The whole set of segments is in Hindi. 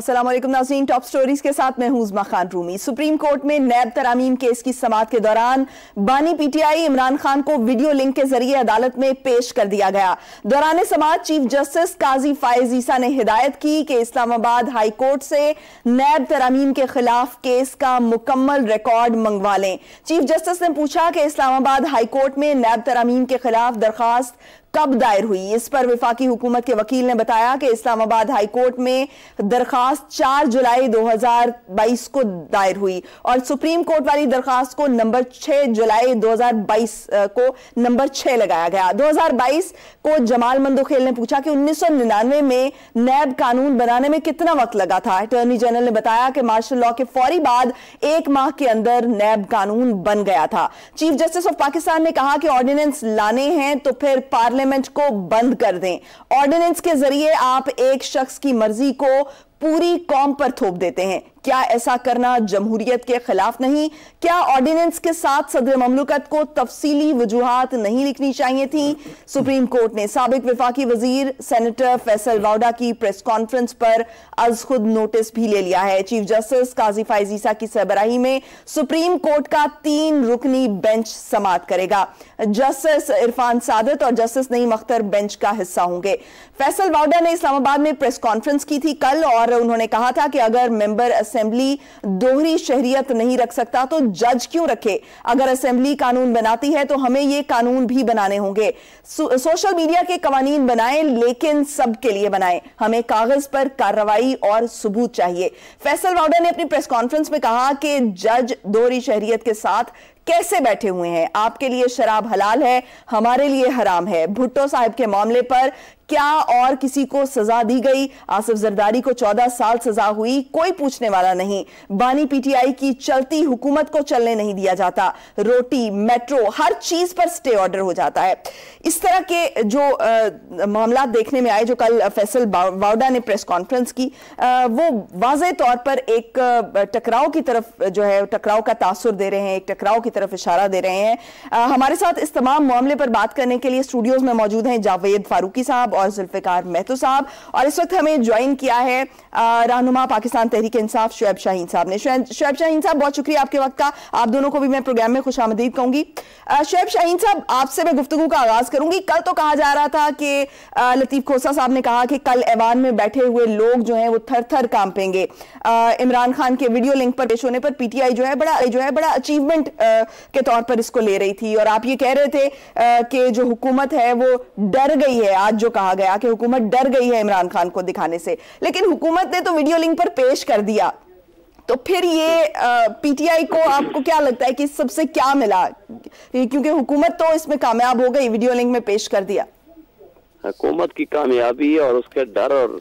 अस्सलाम वालेकुम नाज़रीन, टॉप स्टोरीज के साथ मैं हूं उज़मा खान रूमी। सुप्रीम कोर्ट में नैब तरामीम केस की समाअत के दौरान बानी पीटीआई इमरान खान को वीडियो लिंक के जरिए अदालत में पेश कर दिया गया। दौरान समाअत चीफ जस्टिस काजी फायज ईसा ने हिदायत की कि इस्लामाबाद हाई कोर्ट से नैब तरामीम के खिलाफ केस का मुकम्मल रिकॉर्ड मंगवा लें। चीफ जस्टिस ने पूछा कि इस्लामाबाद हाई कोर्ट में नैब तरामीम के खिलाफ दरखास्त कब दायर हुई। इस पर वफाकी हुकूमत के वकील ने बताया कि इस्लामाबाद हाई कोर्ट में दरखास्त 4 जुलाई 2022 को दायर हुई और सुप्रीम कोर्ट वाली दरखास्त को नंबर 6 जुलाई 2022 को नंबर 6 लगाया गया। 2022 को जमाल मंदोखेल ने पूछा कि 1999 में नैब कानून बनाने में कितना वक्त लगा था। अटॉर्नी जनरल ने बताया कि मार्शल लॉ के फौरी बाद 1 माह के अंदर नैब कानून बन गया था। चीफ जस्टिस ऑफ पाकिस्तान ने कहा कि ऑर्डिनेंस लाने हैं तो फिर पार्लियामेंट को बंद कर दें। ऑर्डिनेंस के जरिए आप एक शख्स की मर्जी को पूरी कौम पर थोप देते हैं। क्या ऐसा करना जमहूरियत के खिलाफ नहीं? क्या ऑर्डिनेंस के साथ सदर ममलकत को तफसीली वजूहात नहीं लिखनी चाहिए थी? सुप्रीम कोर्ट ने साबिक वफाकी वजीर सेनेटर फैसल वाउडा की प्रेस कॉन्फ्रेंस पर अज खुद नोटिस भी ले लिया है। चीफ जस्टिस काजी फायज ईसा की सरबराही में सुप्रीम कोर्ट का 3 रुकनी बेंच समाअत करेगा। जस्टिस इरफान सादत और जस्टिस नईम अख्तर बेंच का हिस्सा होंगे। फैसल वाउडा ने इस्लामाबाद में प्रेस कॉन्फ्रेंस की थी कल और उन्होंने कहा था कि अगर मेंबर असेंबली दोहरी शहरियत नहीं रख सकता तो जज क्यों रखे? अगर असेंबली कानून बनाती है तो हमें ये कानून भी बनाने होंगे। सोशल मीडिया के कवानीन बनाएं लेकिन सबके लिए बनाएं। हमें कागज पर कार्रवाई और सबूत चाहिए। फैसल वाउडा ने अपनी प्रेस कॉन्फ्रेंस में कहा कि जज दोहरी शहरियत के साथ कैसे बैठे हुए हैं? आपके लिए शराब हलाल है, हमारे लिए हराम है। भुट्टो साहब के मामले पर क्या और किसी को सजा दी गई? आसिफ जरदारी को 14 साल सजा हुई, कोई पूछने वाला नहीं। बानी पीटीआई की चलती हुकूमत को चलने नहीं दिया जाता। रोटी, मेट्रो, हर चीज पर स्टे ऑर्डर हो जाता है। इस तरह के जो मामला देखने में आए जो कल फैसल वाउडा ने प्रेस कॉन्फ्रेंस की, वो वाज़ेह तौर पर एक टकराव की तरफ जो है टकराव का तासुर दे रहे हैं, एक टकराव की तरफ इशारा दे रहे हैं। हमारे साथ इस तमाम मामले पर बात करने के लिए स्टूडियोज में मौजूद हैं जावेद फारूकी साहब और जुल्फिकार महतो साहब, और इस वक्त हमें ज्वाइन किया है रहनुमा पाकिस्तान तहरीक इंसाफ शुएब शाहीन साहब ने। शुएब शाहीन साहब, बहुत शुक्रिया आपके वक्त का। आप दोनों को भी मैं प्रोग्राम में खुशामदीद कहूंगी। शुएब शाहीन साहब, आपसे मैं गुफ्तगू का आगाज करूंगी। कल तो कहा जा रहा था कि लतीफ खोसा साहब ने कहा कि कल ऐवान में बैठे हुए लोग जो हैं वो थर थर कांपेंगे। इमरान खान के वीडियो लिंक पर पेश होने पर पीटीआई जो है बड़ा अचीवमेंट के तौर पर इसको ले रही थी और आप ये कह रहे थे कि जो हुकूमत है वो डर गई है। आज जो कहा गया कि हुकूमत डर गई है इमरान खान को दिखाने से, लेकिन हुकूमत ने तो वीडियो लिंक पर पेश कर दिया। तो फिर ये पीटीआई को आपको क्या लगता है कि सबसे क्या मिला? क्योंकि हुकूमत तो इसमें कामयाब हो गई, वीडियो लिंक में पेश कर दिया। हुकूमत की कामयाबी और उसके डर और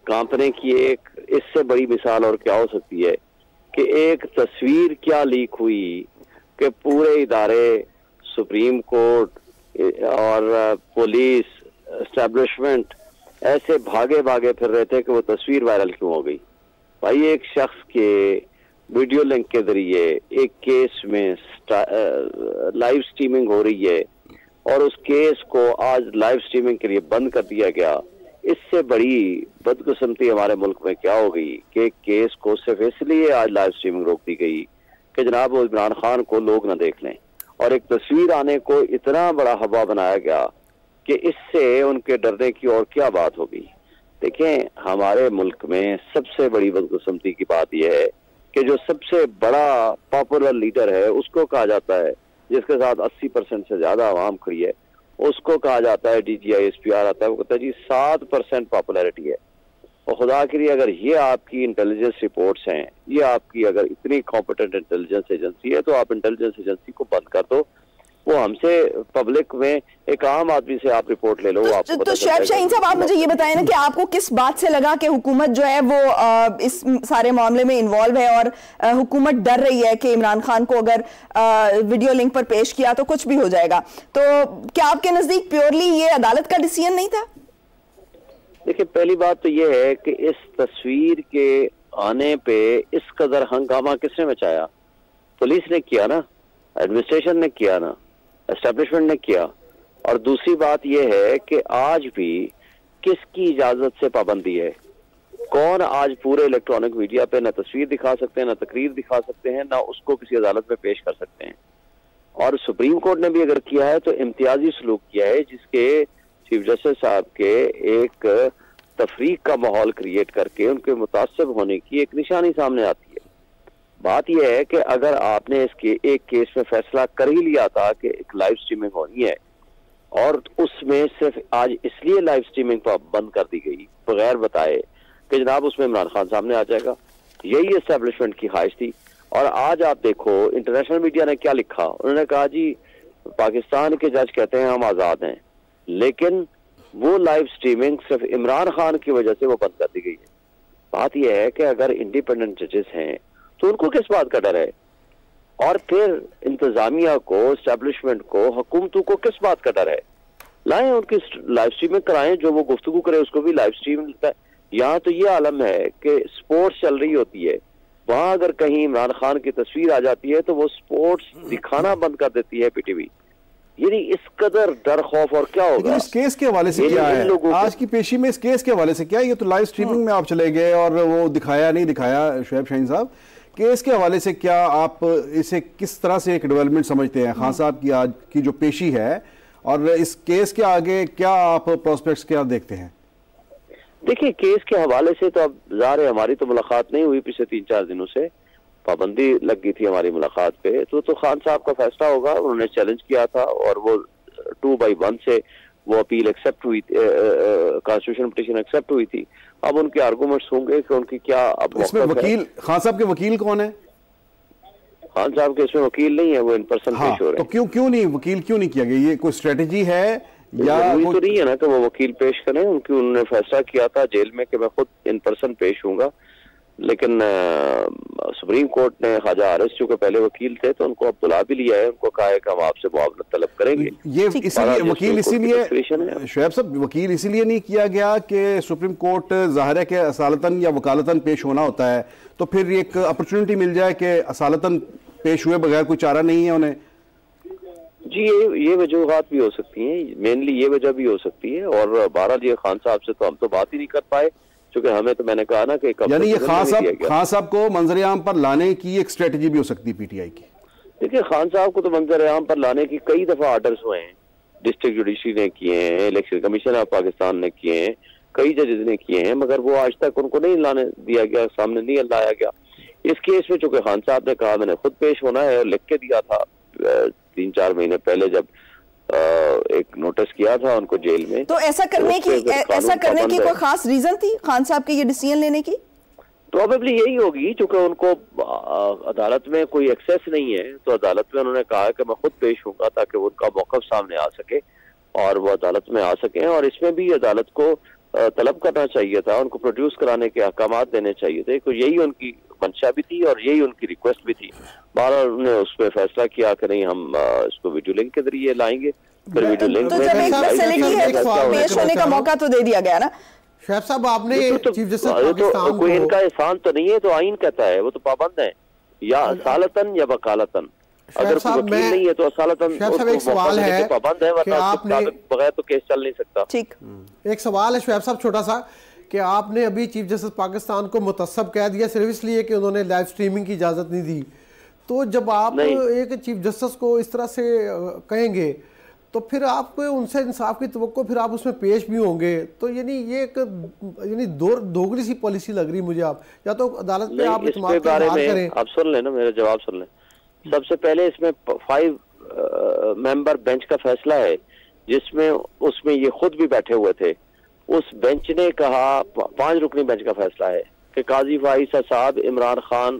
कांपने की एक इससे बड़ी मिसाल और क्या हो सकती है कि एक तस्वीर क्या लीक हुई कि पूरे इदारे, सुप्रीम कोर्ट और पुलिस एस्टेब्लिशमेंट ऐसे भागे भागे फिर रहे थे कि वो तस्वीर वायरल क्यों हो गई। भाई, एक शख्स के वीडियो लिंक के जरिए एक केस में लाइव स्ट्रीमिंग हो रही है और उस केस को आज लाइव स्ट्रीमिंग के लिए बंद कर दिया गया। इससे बड़ी बदकिस्मती हमारे मुल्क में क्या हो गई कि केस को सिर्फ इसलिए आज लाइव स्ट्रीमिंग रोक दी गई कि जनाब वो इमरान खान को लोग ना देख लें, और एक तस्वीर आने को इतना बड़ा हवा बनाया गया कि इससे उनके डरने की और क्या बात होगी। देखें, हमारे मुल्क में सबसे बड़ी बदकिस्मती की बात यह है कि जो सबसे बड़ा पॉपुलर लीडर है उसको कहा जाता है, जिसके साथ 80% से ज्यादा आवाम खड़ी है, उसको कहा जाता है DGI SPR आता है, वो कहता है जी 7% पॉपुलैरिटी है। और खुदा के लिए अगर ये आपकी इंटेलिजेंस रिपोर्ट्स हैं, ये आपकी अगर इतनी कॉम्पिटेंट इंटेलिजेंस एजेंसी है तो आप इंटेलिजेंस एजेंसी को बंद कर दो। वो हमसे पब्लिक में एक आम आदमी से आप रिपोर्ट ले लो। तो शुएब शाहीन साहब, आप मुझे ये बताएं ना कि आपको किस बात से लगा कि हुकूमत जो है वो इस सारे मामले में इन्वॉल्व है और हुकूमत डर रही है कि इमरान खान को अगर वीडियो लिंक पर पेश किया तो कुछ भी हो जाएगा? तो क्या आपके नजदीक प्योरली ये अदालत का डिसीजन नहीं था? देखिए, पहली बात तो ये है कि इस तस्वीर के आने पे इस कदर हंगामा किसने मचाया? पुलिस ने किया ना, एडमिनिस्ट्रेशन ने किया ना, एस्टेब्लिशमेंट ने किया। और दूसरी बात यह है कि आज भी किसकी इजाजत से पाबंदी है? कौन आज पूरे इलेक्ट्रॉनिक मीडिया पे न तस्वीर दिखा सकते हैं, न तकरीर दिखा सकते हैं, ना उसको किसी अदालत में पेश कर सकते हैं। और सुप्रीम कोर्ट ने भी अगर किया है तो इम्तियाजी सलूक किया है, जिसके चीफ जस्टिस साहब के एक तफरीक का माहौल क्रिएट करके उनके मुतासिब होने की एक निशानी सामने आती है। बात यह है कि अगर आपने इसके एक केस में फैसला कर ही लिया था कि एक लाइव स्ट्रीमिंग होनी है, और उसमें सिर्फ आज इसलिए लाइव स्ट्रीमिंग बंद कर दी गई बगैर बताए कि जनाब उसमें इमरान खान सामने आ जाएगा, यही एस्टेब्लिशमेंट की ख्वाहिश थी। और आज आप देखो इंटरनेशनल मीडिया ने क्या लिखा, उन्होंने कहा जी पाकिस्तान के जज कहते हैं हम आजाद हैं, लेकिन वो लाइव स्ट्रीमिंग सिर्फ इमरान खान की वजह से वो बंद कर दी गई है। बात यह है कि अगर इंडिपेंडेंट जजेस हैं तो उनको किस बात का डर है, और फिर इंतजामिया को, एस्टेब्लिशमेंट को, हुकूमतों को किस बात का डर है? लाएं उनकी लाइव स्ट्रीमिंग कराएं, जो वो गुफ्तगू करे उसको भी लाइव स्ट्रीम मिलता है। यहाँ तो ये आलम है कि स्पोर्ट्स चल रही होती है, वहां अगर कहीं इमरान खान की तस्वीर आ जाती है तो वो स्पोर्ट्स दिखाना बंद कर देती है पीटीवी। यानी इस कदर डर खौफ, और क्या होगा इस केस के हवाले से क्या है आज की पेशी में? इस केस के हवाले से क्या है? ये तो लाइव स्ट्रीमिंग में आप चले गए और वो दिखाया नहीं दिखाया। शुएब शाहीन साहब, केस के हवाले से क्या आप इसे किस तरह से एक डेवलपमेंट समझते हैं? खान साहब की आज की जो पेशी है और इस केस के आगे क्या आप प्रोस्पेक्ट्स क्या देखते हैं? देखिए, केस के हवाले से तो अब ज़ाहिर है हमारी तो मुलाकात नहीं हुई पिछले 3-4 दिनों से, पाबंदी लग गई थी हमारी मुलाकात पे, तो खान साहब का फैसला होगा। उन्होंने चैलेंज किया था और वो 2/1 से वो अपील एक्सेप्ट हुई, कॉन्स्टिट्यूशन पिटीशन एक्सेप्ट हुई थी। अब उनके आर्गूमेंट्स होंगे कि उनकी क्या अब इसमें वकील, खान साहब के वकील कौन है? खान साहब के इसमें वकील नहीं है, वो इन पर्सन पेश हो रहे हैं। तो क्यों नहीं वकील क्यों नहीं किया गया? ये कोई स्ट्रेटेजी है या तो नहीं है ना कि वो वकील पेश करें? उन्होंने फैसला किया था जेल में कि मैं खुद इन पर्सन पेश हूंगा, लेकिन सुप्रीम कोर्ट ने ख्वाजा आरिफ चूंकि पहले वकील थे तो उनको अब बुला भी लिया है, उनको कहा है कि हम आपसे मुआवनत तलब करेंगे। ये इसीलिए वकील इसीलिए शुएब साहब वकील इसीलिए नहीं किया गया कि सुप्रीम कोर्ट जाहिर है कि असालतन या वकालतन पेश होना होता है, तो फिर एक अपॉर्चुनिटी मिल जाए कि असालतन पेश हुए बगैर कोई चारा नहीं है उन्हें। जी ये वजूहात भी हो सकती हैं, मेनली ये वजह भी हो सकती है। और बहरहाल ये खान साहब से तो हम तो बात ही नहीं कर पाए, क्योंकि हमें तो मैंने कहा ना कि यानी ये खान साहब को मंजर आम पर लाने की एक स्ट्रेटजी भी हो सकती है पीटीआई की। देखिए, खान साहब को तो मंजर आम पर लाने की कई दफा ऑर्डर्स हुए हैं, डिस्ट्रिक्ट जुडिशरी ने किए हैं, इलेक्शन कमीशन ऑफ पाकिस्तान ने किए हैं, कई जजेस ने किए हैं, मगर वो आज तक उनको नहीं लाने दिया गया, सामने नहीं लाया गया। इस केस में चूंकि खान साहब ने कहा मैंने खुद पेश होना है और लिख के दिया था 3-4 महीने पहले जब एक नोटिस किया था उनको जेल में, तो ऐसा करने की कोई खास रीजन थी खान साहब के ये डिसीजन लेने की? प्रोबेबली यही होगी, चूंकि उनको अदालत में कोई एक्सेस नहीं है, तो अदालत में उन्होंने कहा कि मैं खुद पेश होऊंगा ताकि उनका मौक़िफ़ सामने आ सके और वो अदालत में आ सके। और इसमें भी अदालत को तलब करना चाहिए था, उनको प्रोड्यूस कराने के अहकामात देने चाहिए थे, तो यही उनकी मंशा भी थी और यही उनकी रिक्वेस्ट भी थी। बहरहाल उन्होंने उस पर फैसला किया कि नहीं हम इसको वीडियो लिंक के जरिए लाएंगे। फिर वीडियो लिंक तो जब एक फैसिलिटी है तो पेश होने का मौका तो दे दिया गया ना। शुएब साहब, आपने चीफ जस्टिस पाकिस्तान को, कोई इनका एहसान तो नहीं है, तो आइन कहता है वो तो पाबंद है, या असालतन या वकालतन। अगर कोई वकील नहीं है तो असालतन एक सवाल है पाबंद है, वरना बगैर तो केस चल नहीं सकता। ठीक, एक सवाल है शुएब साहब छोटा सा, कि आपने अभी चीफ जस्टिस पाकिस्तान को मुतस्सब कह दिया सिर्फ इसलिए कि उन्होंने लाइव स्ट्रीमिंग की इजाज़त नहीं दी। तो जब आप एक चीफ जस्टिस को इस तरह से कहेंगे तो फिर आपको उनसे इंसाफ की तवक्को, फिर आप उसमें पेश भी होंगे, तो यानी ये एक दोगली सी पॉलिसी लग रही मुझे। आप या तो अदालत में आप इत्मीनान करें। आप सुन लें ना, मेरा जवाब सुन लें। सबसे पहले इसमें 5 मेंबर बेंच का फैसला है, जिसमें उसमें ये खुद भी बैठे हुए थे। उस बेंच ने कहा, 5 रुकनी बेंच का फैसला है कि काजी फाइज साहब इमरान खान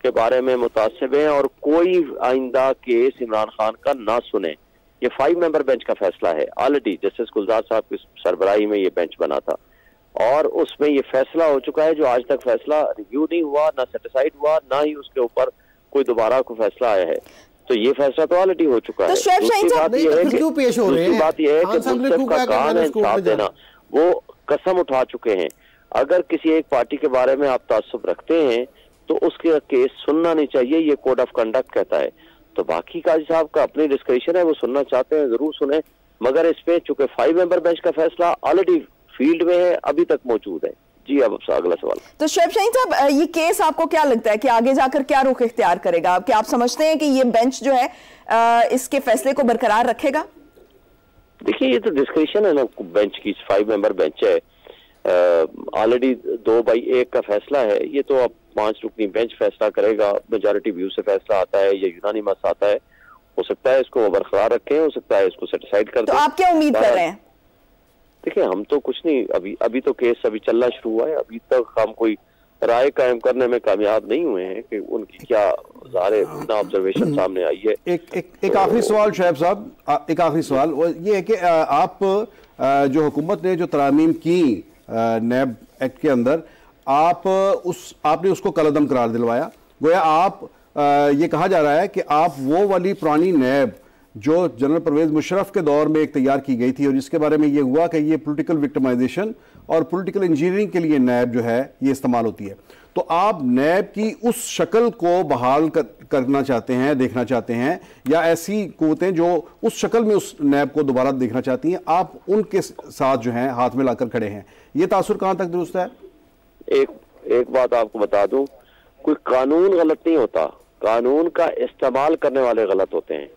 के बारे में मुतासिब हैं और कोई आइंदा केस इमरान खान का ना सुने। ये 5 मेंबर बेंच का फैसला है। ऑलरेडी जस्टिस गुलजार साहब की सरबराही में ये बेंच बना था और उसमें ये फैसला हो चुका है, जो आज तक फैसला रिव्यू नहीं हुआ, ना सेटिसाइड हुआ, ना ही उसके ऊपर कोई दोबारा कोई फैसला आया है। तो ये फैसला तो ऑलरेडी हो चुका है। दूसरी बात यह है कि मुल्क का काम है इंसाफ देना। वो कसम उठा चुके हैं, अगर किसी एक पार्टी के बारे में आप तासुब रखते हैं तो उसके केस सुनना नहीं चाहिए, ये कोड ऑफ कंडक्ट कहता है। तो बाकी काजी साहब का अपनी डिस्क्रिप्शन है, वो सुनना चाहते हैं जरूर सुने, मगर इस पे चूंकि 5 मेंबर बेंच का फैसला ऑलरेडी फील्ड में है, अभी तक मौजूद है। जी अब अगला सवाल। तो शोएब शाहीन साहब, ये केस आपको क्या लगता है कि आगे जाकर क्या रुख इख्तियार करेगा? क्या आप समझते हैं कि ये बेंच जो है इसके फैसले को बरकरार रखेगा? देखिए, ये तो डिस्क्रिप्शन है ना बेंच की, 5 मेंबर बेंच है, ऑलरेडी 2/1 का फैसला है। ये तो अब 5 रुकनी बेंच फैसला करेगा, मेजॉरिटी व्यू से फैसला आता है या यूनानिमस आता है। हो सकता है इसको बरकरार रखें, हो सकता है इसको सेटिसाइड कर दें। तो आप क्या उम्मीद कर रहे हैं? देखिए, हम तो कुछ नहीं, अभी तो केस अभी चलना शुरू हुआ है, अभी तक हम कोई राय कायम करने में कामयाब नहीं हुए हैं कि उनकी क्या ऑब्जर्वेशन सामने आई है। एक आखिरी सवाल शोएब साहब, एक आखिरी सवाल वो ये है कि आप जो हुकूमत ने जो तरामीम की नैब एक्ट के अंदर, आपने उसको कलअदम करार दिलवाया। गोया आप ये कहा जा रहा है कि आप वो वाली पुरानी नैब जो जनरल परवेज मुशर्रफ के दौर में एक तैयार की गई थी और जिसके बारे में ये हुआ कि ये पॉलिटिकल विक्टिमाइजेशन और पॉलिटिकल इंजीनियरिंग के लिए नैब जो है ये इस्तेमाल होती है, तो आप नैब की उस शक्ल को बहाल करना चाहते हैं, देखना चाहते हैं, या ऐसी कुव्वतें जो उस शक्ल में उस नैब को दोबारा देखना चाहती हैं, आप उनके साथ जो है हाथ में लाकर खड़े हैं? ये तासुर कहां तक दुरुस्त है? एक बात आपको बता दूं, कोई कानून गलत नहीं होता, कानून का इस्तेमाल करने वाले गलत होते हैं।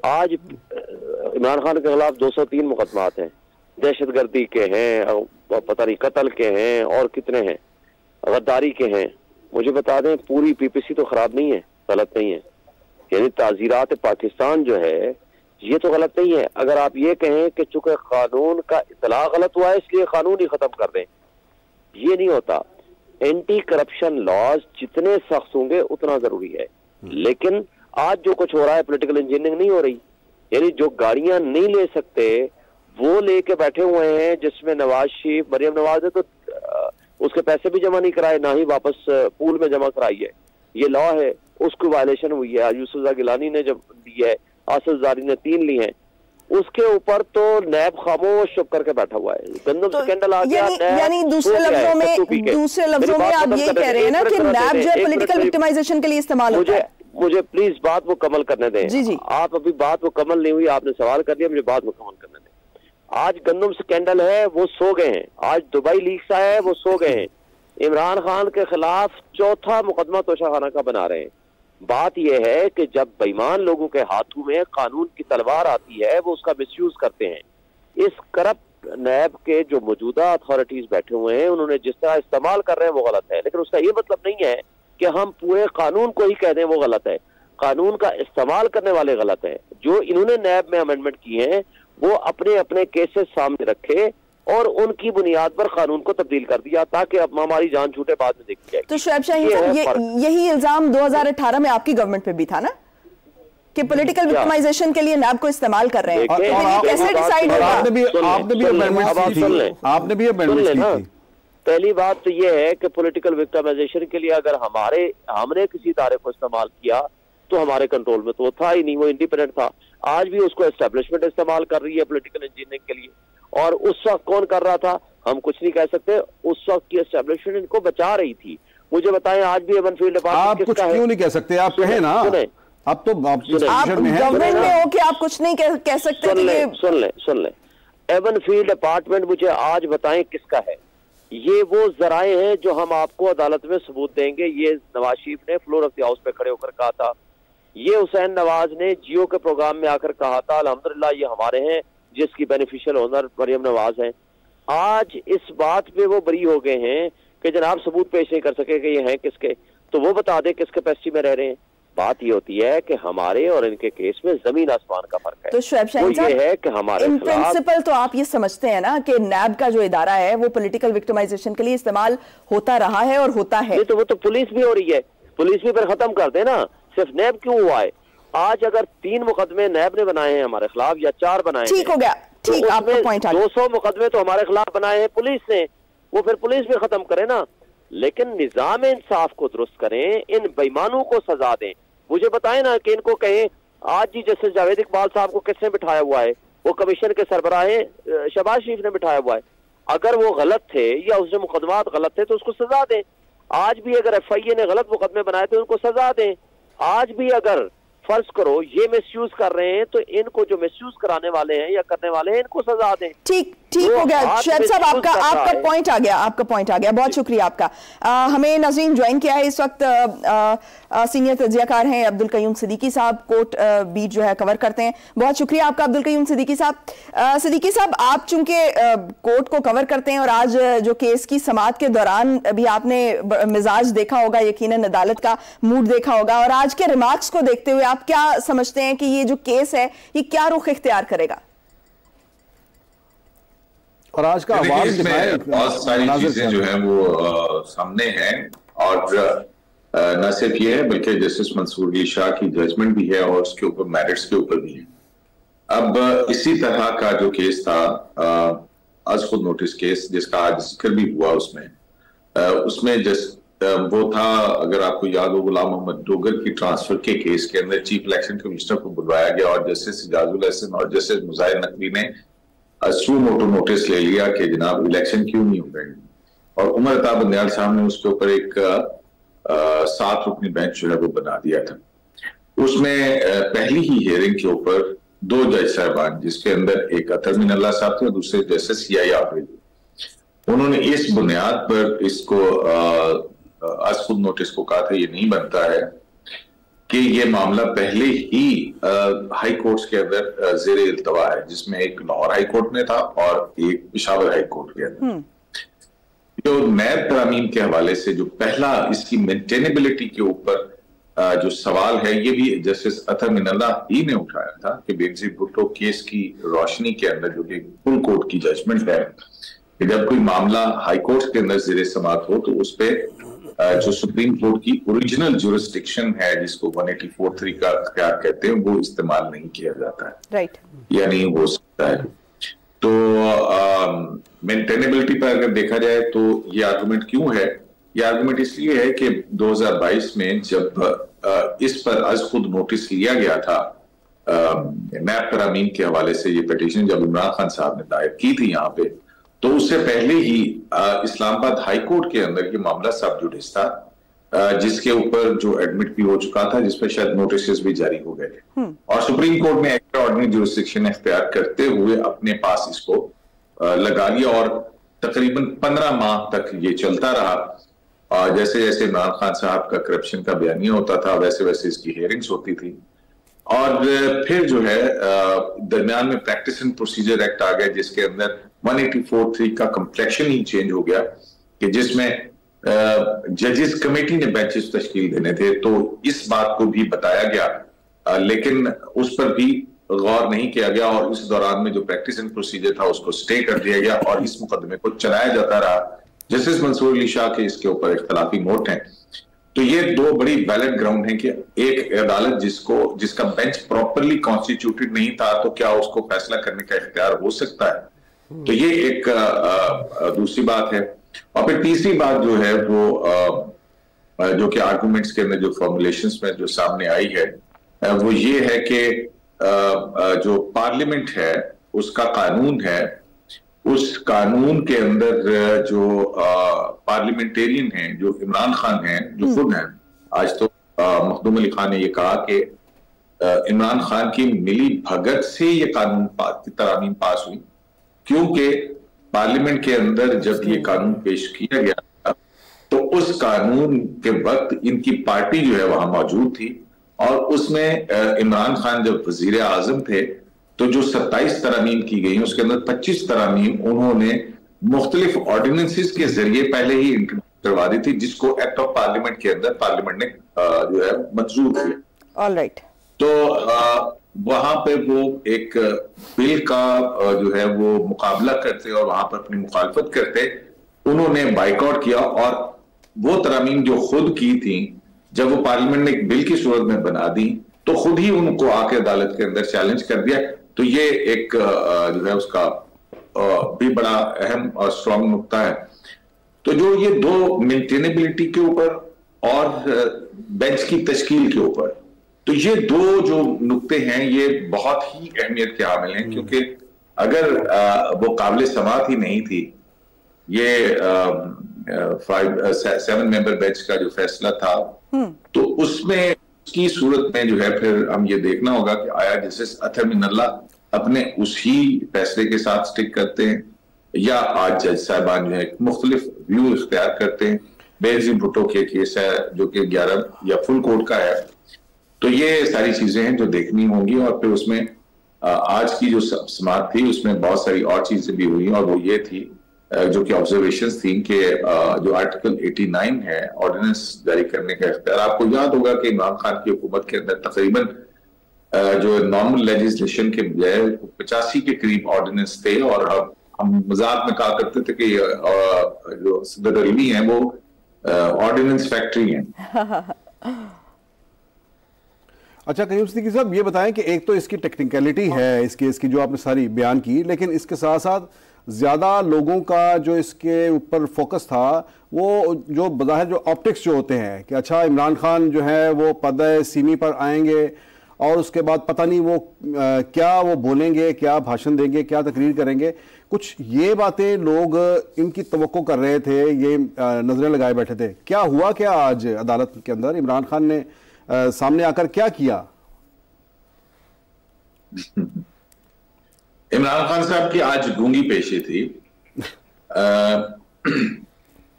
आज इमरान खान के खिलाफ 203 मुकदमात हैं, दहशतगर्दी के हैं, पता नहीं कत्ल के हैं, और कितने हैं, गद्दारी के हैं। मुझे बता दें, पूरी पीपीसी तो खराब नहीं है, गलत नहीं है। यानी ताज़ीरात पाकिस्तान जो है ये तो गलत नहीं है। अगर आप ये कहें कि चूंकि कानून का इतला गलत हुआ है इसलिए कानून ही खत्म कर दें, ये नहीं होता। एंटी करप्शन लॉज जितने सख्त होंगे उतना जरूरी है। लेकिन आज जो कुछ हो रहा है, पॉलिटिकल इंजीनियरिंग नहीं हो रही। यानी जो गाड़ियां नहीं ले सकते वो लेके बैठे हुए हैं, जिसमें नवाज शरीफ, मरियम नवाज है तो उसके पैसे भी जमा नहीं कराए, ना ही वापस पूल में जमा कराई है। ये लॉ है, उसकी वायलेशन हुई है। यूसुफ गिलानी ने जब दी है, आसिफ ज़ारी ने 3 ली हैं, उसके ऊपर तो नैब खामोश चुप करके बैठा हुआ है। गंदम स्कैंडल आ गया। यानी दूसरे लफ्जों में आप ये कह रहे हैं ना कि नैब जो है पॉलिटिकल विक्टिमाइजेशन के लिए इस्तेमाल होता है। मुझे प्लीज बात मुकम्मल करने दें। जी। आप अभी बात मुकम्मल नहीं हुई, आपने सवाल कर दिया, मुझे बात मुकम्मल करने दें। आज गंदम स्कैंडल है, वो सो गए हैं। आज दुबई लीक्स आया है, वो सो गए हैं। इमरान खान के खिलाफ 4था मुकदमा तोशाखाना का बना रहे हैं। बात यह है कि जब बेईमान लोगों के हाथों में कानून की तलवार आती है, वो उसका मिसयूज करते हैं। इस करप्ट नैब के जो मौजूदा अथॉरिटीज बैठे हुए हैं, उन्होंने जिस तरह इस्तेमाल कर रहे हैं वो गलत है। लेकिन उसका ये मतलब नहीं है कि हम पूरे कानून को ही कह दें वो गलत है। कानून का इस्तेमाल करने वाले गलत है। जो इन्होंने नैब में अमेंडमेंट किए हैं वो अपने अपने केसेस सामने रखे और उनकी बुनियाद पर कानून को तब्दील कर दिया ताकि अब हमारी जान छूटे बाद में देखी जाए। तो शोएब शाहीन साहब, यही इल्जाम 2018 में आपकी गवर्नमेंट पे भी था ना कि पॉलिटिकल विक्टिमाइजेशन के लिए नैब को इस्तेमाल कर रहे हैं। कैसे डिसाइड होगा? आपने भी अमेंडमेंट की थी। पहली बात तो यह है कि पॉलिटिकल विक्टिमाइजेशन के लिए अगर हमने किसी इदारे को इस्तेमाल किया तो हमारे कंट्रोल में तो था ही नहीं, वो इंडिपेंडेंट था। आज भी उसको एस्टेब्लिशमेंट इस्तेमाल कर रही है पॉलिटिकल इंजीनियरिंग के लिए। और उस वक्त कौन कर रहा था हम कुछ नहीं कह सकते। उस वक्त की एस्टेब्लिशमेंट इनको बचा रही थी। मुझे बताएं, आज भी एवन फील्ड आप कुछ क्यों नहीं कह सकते? आप कहें ना, अब तो आप गवर्नमेंट में हो कि आप कुछ नहीं कह सकते। सुन ले, एवन फील्ड अपार्टमेंट मुझे आज बताएं किसका है? ये वो जराए हैं जो हम आपको अदालत में सबूत देंगे। ये नवाज शरीफ ने फ्लोर ऑफ द हाउस पे खड़े होकर कहा था। ये हुसैन नवाज ने जियो के प्रोग्राम में आकर कहा था। अल्हम्दुलिल्लाह ये हमारे हैं जिसकी बेनिफिशियल ओनर मरियम नवाज हैं। आज इस बात पे वो बरी हो गए हैं कि जनाब सबूत पेश नहीं कर सके कि ये हैं किसके, तो वो बता दें किस कैपेसिटी में रह रहे हैं। बात ये होती है कि हमारे और इनके केस में जमीन आसमान का फर्क है। तो शोएब शाहीन साहब, ये है कि हमारे इन प्रिंसिपल तो आप ये समझते हैं ना कि नैब का जो इदारा है वो पॉलिटिकल विक्टिमाइजेशन के लिए इस्तेमाल होता रहा है और होता है। तो वो तो पुलिस भी हो रही है, पुलिस भी फिर खत्म कर दे ना। सिर्फ नैब क्यों हुआ है? आज अगर 3 मुकदमे नैब ने बनाए हैं हमारे खिलाफ या 4 बनाए, ठीक हो गया, ठीक, तो आपका पॉइंट आ गया। 200 मुकदमे तो हमारे खिलाफ बनाए हैं पुलिस ने, वो फिर पुलिस भी खत्म करे ना। लेकिन निजाम इंसाफ को दुरुस्त करें, इन बेईमानों को सजा दें। मुझे बताएं ना कि इनको कहें, आज जी जस्टिस जावेद इकबाल साहब को किसने बिठाया हुआ है? वो कमीशन के सरबराह शहबाज शरीफ ने बिठाया हुआ है। अगर वो गलत थे या उसने मुकदमात गलत थे तो उसको सजा दें। आज भी अगर FIA ने गलत मुकदमे बनाए तो उनको सजा दें। आज भी अगर फर्ज करो ये मिसयूज कर रहे हैं तो इनको जो मिसयूज कराने वाले हैं या करने वाले हैं इनको सजा दें। ठीक। ठीक हो गया शुएब साहब, आपका पॉइंट आ गया, आपका पॉइंट आ गया, बहुत शुक्रिया आपका। हमें नाज़रीन ज्वाइन किया है इस वक्त सीनियर तज्जियाकार हैं अब्दुल कयूम सिद्दीकी साहब, कोर्ट बीट जो है कवर करते हैं। बहुत शुक्रिया आपका अब्दुल कयूम सिद्दीकी साहब। सिद्दीकी साहब, आप चूंकि कोर्ट को कवर करते हैं और आज जो केस की समाअत के दौरान भी आपने मिजाज देखा होगा, यकीनन अदालत का मूड देखा होगा, और आज के रिमार्क्स को देखते हुए आप क्या समझते हैं कि ये जो केस है ये क्या रुख इख्तियार करेगा? और आज का आवाज बहुत सारी चीजें जो है वो सामने हैं, और न सिर्फ ये है बल्कि जस्टिस मंसूर अली शाह की जजमेंट भी है और उसके ऊपर मेरिट्स के ऊपर भी है। अब इसी तरह का जो केस था आज खुद नोटिस केस जिसका आज जिक्र भी हुआ, उसमें वो था, अगर आपको याद हो, गुलाम मोहम्मद डोगर की ट्रांसफर के केस के अंदर चीफ इलेक्शन कमिश्नर को बुलवाया गया और जस्टिस इजाजुल हसन और जस्टिस मुजाहिर नकवी ने सू मोटो नोटिस ले लिया कि जनाब इलेक्शन क्यों नहीं हो रही, और उमर अता बंदयाल साहब ने उसके ऊपर एक 7 रुकनी बेंच जो है वो बना दिया था। उसमें पहली ही हियरिंग के ऊपर 2 जज साहबान, जिसके अंदर एक अतर मिनल्लाह साहब थे और दूसरे जस्टिस सीआई आफरीदी, उन्होंने इस बुनियाद पर इसको आज खुद नोटिस को कहा था ये नहीं बनता है कि ये मामला पहले ही हाई कोर्ट्स के अंदर जेर इल्तवा है, जिसमें एक लाहौर हाई कोर्ट में था और एक पेशावर हाई कोर्ट के अंदर। जो नैब तरामीम के हवाले से जो पहला इसकी मेंटेनेबिलिटी के ऊपर जो सवाल है, ये भी जस्टिस अतर मिनल्लाह ही ने उठाया था कि बेनजीर भुट्टो केस की रोशनी के अंदर, जो कि फुल कोर्ट की जजमेंट है, कि जब कोई मामला हाई कोर्ट के अंदर जेर समाअत हो तो उस पर जो सुप्रीम कोर्ट की ओरिजिनल जुरिस्डिक्शन है, जिसको 184(3) का अख्तियार कहते हैं, वो इस्तेमाल नहीं किया जाता है, राइट, या नहीं हो सकता है। तो मेंटेनेबिलिटी पर अगर देखा जाए तो ये आर्गुमेंट क्यों है? ये आर्गुमेंट इसलिए है कि 2022 में जब इस पर आज खुद नोटिस लिया गया था नैब तरामीम के हवाले से, ये पिटीशन जब इमरान खान साहब ने दायर की थी यहाँ पे, तो उससे पहले ही इस्लामाबाद हाई कोर्ट के अंदर ये मामला सब जुडिस था, जिसके ऊपर जो एडमिट भी हो चुका था, जिसपे शायद नोटिस भी जारी हो गए थे, और सुप्रीम कोर्ट ने एक्स्ट्राऑर्डिनरी जुरिस्डिक्शन इख्तियार करते हुए अपने पास इसको लगा लिया, और तकरीबन 15 माह तक ये चलता रहा। जैसे जैसे इमरान खान साहब का करप्शन का बयानिया होता था, वैसे वैसे इसकी हियरिंग्स होती थी, और फिर जो है दरमियान में प्रैक्टिस एंड प्रोसीजर एक्ट आ गया, जिसके अंदर 184(3) का कम्प्लेक्शन ही चेंज हो गया, कि जिसमें जजेस कमेटी ने बेंचेस तश्कील देने थे, तो इस बात को भी बताया गया, लेकिन उस पर भी गौर नहीं किया गया, और इस दौरान में जो प्रैक्टिस एंड प्रोसीजर था उसको स्टे कर दिया गया और इस मुकदमे को चलाया जाता रहा। जस्टिस मंसूर अली शाह के इसके ऊपर इख्तलाफी नोट हैं। तो ये 2 बड़ी वैलिड ग्राउंड हैं कि एक अदालत जिसका बेंच प्रॉपरली कॉन्स्टिट्यूटेड नहीं था, तो क्या उसको फैसला करने का इख्तियार हो सकता है। तो ये एक दूसरी बात है। और फिर तीसरी बात जो है वो जो कि आर्गुमेंट्स के अंदर जो फॉर्मुलेशंस में जो सामने आई है, वो ये है कि जो पार्लियामेंट है उसका कानून है, उस कानून के अंदर जो पार्लियामेंटेरियन हैं, जो इमरान खान हैं, जो खुद हैं, आज तो मखदूम अली खान ने ये कहा कि इमरान खान की मिली भगत से ये कानून तरामीम पास हुई, क्योंकि पार्लियामेंट के अंदर जब ये कानून पेश किया गया था तो उस कानून के वक्त इनकी पार्टी जो है वहां मौजूद थी, और उसमें इमरान खान जब वजीर आजम थे तो जो 27 तरामीम की गई उसके अंदर 25 तरामीम उन्होंने मुख्तलिफ ऑर्डिनेंसेस के जरिए पहले ही इंट्रोड्यूस करवा दी थी, जिसको एक्ट ऑफ पार्लियामेंट के अंदर पार्लियामेंट ने जो है मंजूर किया। ऑलराइट। तो वहां पे वो एक बिल का जो है वो मुकाबला करते और वहां पर अपनी मुखालफत करते, उन्होंने बाइकआउट किया, और वो तरामीम जो खुद की थी, जब वो पार्लियामेंट ने एक बिल की सूरत में बना दी तो खुद ही उनको आके अदालत के अंदर चैलेंज कर दिया। तो ये एक जो है उसका भी बड़ा अहम और स्ट्रॉन्ग नुक्ता है। तो जो ये 2 मेंटेनेबिलिटी के ऊपर और बेंच की तश्कील के ऊपर, तो ये 2 जो नुक्ते हैं ये बहुत ही अहमियत के हामिल हैं, क्योंकि अगर वो काबिल समाअत ही नहीं थी, ये 7 मेंबर बेंच का जो फैसला था, तो उसमें की सूरत में जो है फिर हम ये देखना होगा कि आया जस्टिस अतर मिनल्लाह अपने उसी फैसले के साथ स्टिक करते हैं, या आज जज साहबान जो है मुख्तलिफ व्यू इख्तियार करते हैं। बेनजीर भुट्टो के केस है जो कि 11 या फुल कोर्ट का है। तो ये सारी चीजें हैं जो देखनी होंगी। और फिर उसमें आज की जो समाअत थी उसमें बहुत सारी और चीजें भी हुई, और वो ये थी जो कि ऑब्जर्वेशंस थी कि जो आर्टिकल 89 है ऑर्डिनेंस जारी करने का इख्तियार। आपको याद होगा कि इमरान खान की हुकूमत के अंदर तकरीबन जो नॉर्मल लेजिस्लेशन के बजाय 85 के करीब ऑर्डिनेंस थे, और हम मजाक में कहा करते थे कि जो सदर अली हैं वो ऑर्डिनेंस फैक्ट्री हैं। अच्छा करीम सिद्दीकी साहब, ये बताएं कि एक तो इसकी टेक्निकलिटी है इस केस की जो आपने सारी बयान की, लेकिन इसके साथ साथ ज़्यादा लोगों का जो इसके ऊपर फोकस था वो जो बज़ाहिर जो ऑप्टिक्स जो होते हैं कि अच्छा इमरान खान जो है वो पर्दे सीमी पर आएंगे और उसके बाद पता नहीं वो क्या वो बोलेंगे, क्या भाषण देंगे, क्या तकरीर करेंगे। कुछ ये बातें लोग इनकी तवक्को कर रहे थे, ये नजरें लगाए बैठे थे। क्या हुआ क्या आज अदालत के अंदर? इमरान खान ने सामने आकर क्या किया? इमरान खान साहब की आज गूंगी पेशी थी।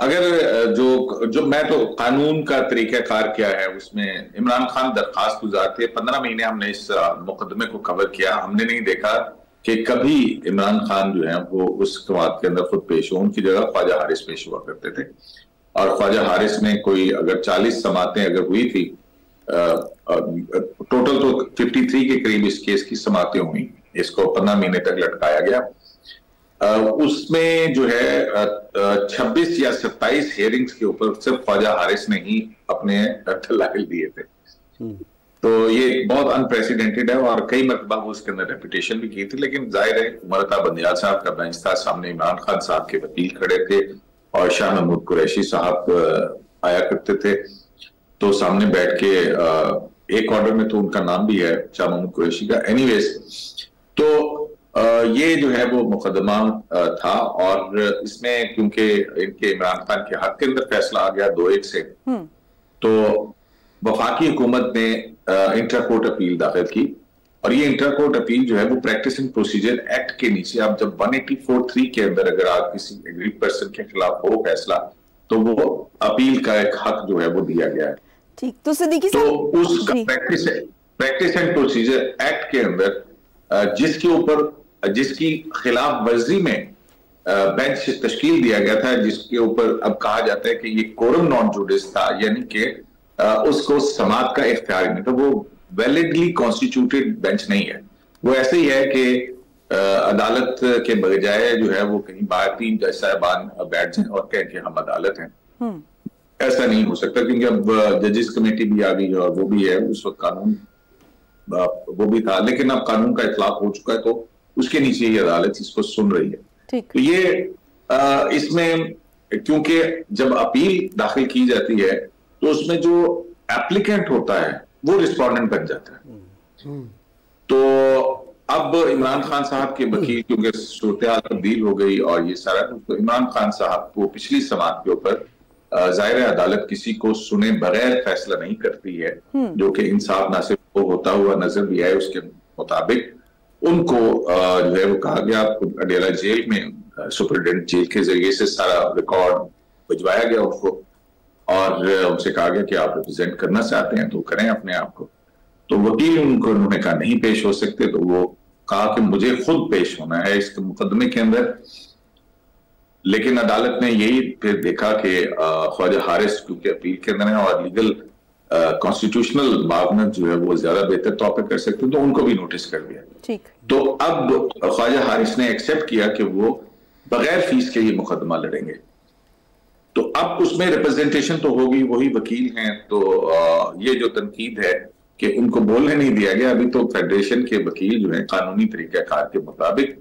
अगर जो मैं तो कानून का तरीकाकार क्या है उसमें इमरान खान दरखास्त गुजारते 15 महीने हमने इस मुकदमे को कवर किया। हमने नहीं देखा कि कभी इमरान खान जो है वो उस समाअत के अंदर खुद पेश हो। उनकी जगह ख्वाजा हारिस पेश हुआ करते थे, और ख्वाजा हारिस ने कोई अगर 40 समाअतें अगर हुई थी, टोटल तो 53 के करीब इस केस की समाअतें हुई। इसको 15 महीने तक लटकाया गया। उसमें जो है 26 या 27 हेयरिंग्स के ऊपर सिर्फ ख्वाजा हारिस ने ही अपने दलाइल दिए थे। तो ये बहुत अनप्रेसिडेंटेड है, और कई मरतबा वो उसके अंदर रेपुटेशन भी की थी। लेकिन जाहिर है उमरता बंदियाल साहब का बेंच था, सामने इमरान खान साहब के वकील खड़े थे और शाह महमूद कुरैशी साहब आया करते थे। तो सामने बैठ के एक ऑर्डर में तो उनका नाम भी है शाह महमूद कुरैशी का। एनीवेज, तो ये जो है वो मुकदमा था, और इसमें क्योंकि इनके इमरान खान के हक के अंदर फैसला आ गया 2-1 से, तो वफाकी हुकूमत ने इंटर कोर्ट अपील दाखिल की। और ये इंटर कोर्ट अपील जो है वो प्रैक्टिस एंड प्रोसीजर एक्ट के नीचे, आप जब 184(3) के अंदर अगर आप किसी एग्रीड पर्सन के खिलाफ हो फैसला, तो वो अपील का एक हक जो है वो दिया गया है। ठीक, तो सिद्दीकी तो उसका प्रैक्टिस एंड प्रोसीजर एक्ट के अंदर जिसकी खिलाफ वर्जी में बेंच तश्कील दिया गया था, जिसके ऊपर अब कहा जाता है कि ये कोरम नॉन जुडिस था, यानी कि उसको समाअत का इख्तियार नहीं, तो वो वैलिडली कॉन्स्टिट्यूटेड बेंच नहीं है। वो ऐसे ही है कि अदालत के बजाय जो है वो कहीं बाहर 3 जज साहबान बैठ जाए और कहें कि हम अदालत हैं। ऐसा नहीं हो सकता, क्योंकि अब जजेस कमेटी भी आ गई है और वो भी है। उस वक्त कानून वो भी था, लेकिन अब कानून का इतलाक हो चुका है, तो उसके नीचे ही अदालत इसको सुन रही है। तो ये इसमें क्योंकि जब अपील दाखिल की जाती है तो उसमें जो एप्लीकेंट होता है वो रिस्पोंडेंट बन जाता है। तो अब इमरान खान साहब के वकील, क्योंकि सूरत-ए-हाल तब्दील हो गई और ये सारा, तो इमरान खान साहब को पिछली समाअत के ऊपर जाहिर है अदालत किसी को सुने बगैर फैसला नहीं करती है, जो कि इंसाफ ना सिर्फ वो होता हुआ नजर भी आए। उसके मुताबिक उनको जो है वो कहा गया अडेला जेल में सुपरिटेंडेंट जेल के जरिए से सारा रिकॉर्ड भिजवाया गया उनको, और उनसे कहा गया कि आप रिप्रेजेंट करना चाहते हैं तो करें अपने आप को। तो वकील उन्होंने कहा नहीं पेश हो सकते, तो वो कहा कि मुझे खुद पेश होना है इस मुकदमे के अंदर। लेकिन अदालत ने यही फिर देखा कि ख्वाजा हारिस क्योंकि अपील के अंदर है और लीगल कॉन्स्टिट्यूशनल मामला जो है वो ज्यादा बेहतर तौर पर कर सकते, तो उनको भी नोटिस कर दिया। ठीक। तो अब ख्वाजा हारिस ने एक्सेप्ट किया कि वो बगैर फीस के ये मुकदमा लड़ेंगे। तो अब उसमें रिप्रेजेंटेशन तो होगी, वही वकील हैं। तो ये जो तनकीद है कि उनको बोलने नहीं दिया गया, अभी तो फेडरेशन के वकील जो है कानूनी तरीकाकार के मुताबिक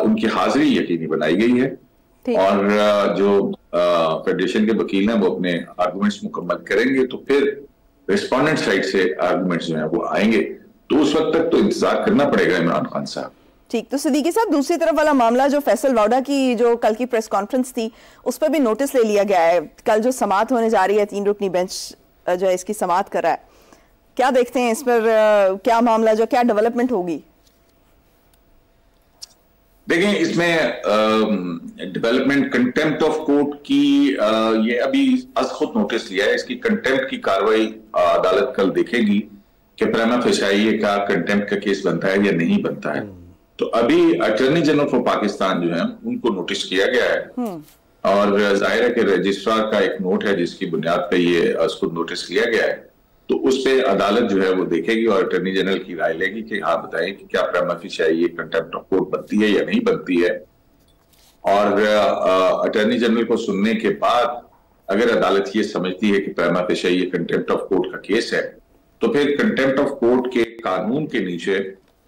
उनकी हाजिरी यकीनी बनाई गई है, और जो फेडरेशन के वकील हैं वो अपने आर्गुमेंट्स मुकम्मल करेंगे, तो फिर रिस्पोंडेंट साइड से आर्गुमेंट्स जो है वो आएंगे। तो उस वक्त तक तो इंतजार करना पड़ेगा इमरान खान साहब। ठीक। तो सिद्दीकी साहब, दूसरी तरफ वाला मामला जो फैसल वाडा की जो कल की प्रेस कॉन्फ्रेंस थी उस पर भी नोटिस ले लिया गया है। कल जो समाअत होने जा रही है, 3 रुकनी बेंच जो है इसकी समाअत कर रहा है, क्या देखते हैं इस पर? क्या मामला, जो क्या डेवलपमेंट होगी? देखें, इसमें डेवलपमेंट कंटेम्प्ट ऑफ कोर्ट की ये अभी आज खुद नोटिस लिया है। इसकी कंटेम्प्ट की कार्रवाई अदालत कल देखेगी कि प्रिमा फेसाई का कंटेम्प्ट का केस बनता है या नहीं बनता है। तो अभी अटॉर्नी जनरल फॉर पाकिस्तान जो है उनको नोटिस किया गया है और जाहिर है कि रजिस्ट्रार का एक नोट है जिसकी बुनियाद पे ये उसको नोटिस लिया गया है। तो उस पे अदालत जो है वो देखेगी और अटॉर्नी जनरल की राय लेगी कि हाँ बताइए कि क्या प्रिमा फेसाई कंटेम्प्ट ऑफ कोर्ट बनती है या नहीं बनती है। और अटॉर्नी जनरल को सुनने के बाद अगर अदालत ये समझती है कि प्रिमा फेसाई कंटेम्प्ट ऑफ कोर्ट का केस है तो फिर कंटेम्प्ट ऑफ कोर्ट के कानून के नीचे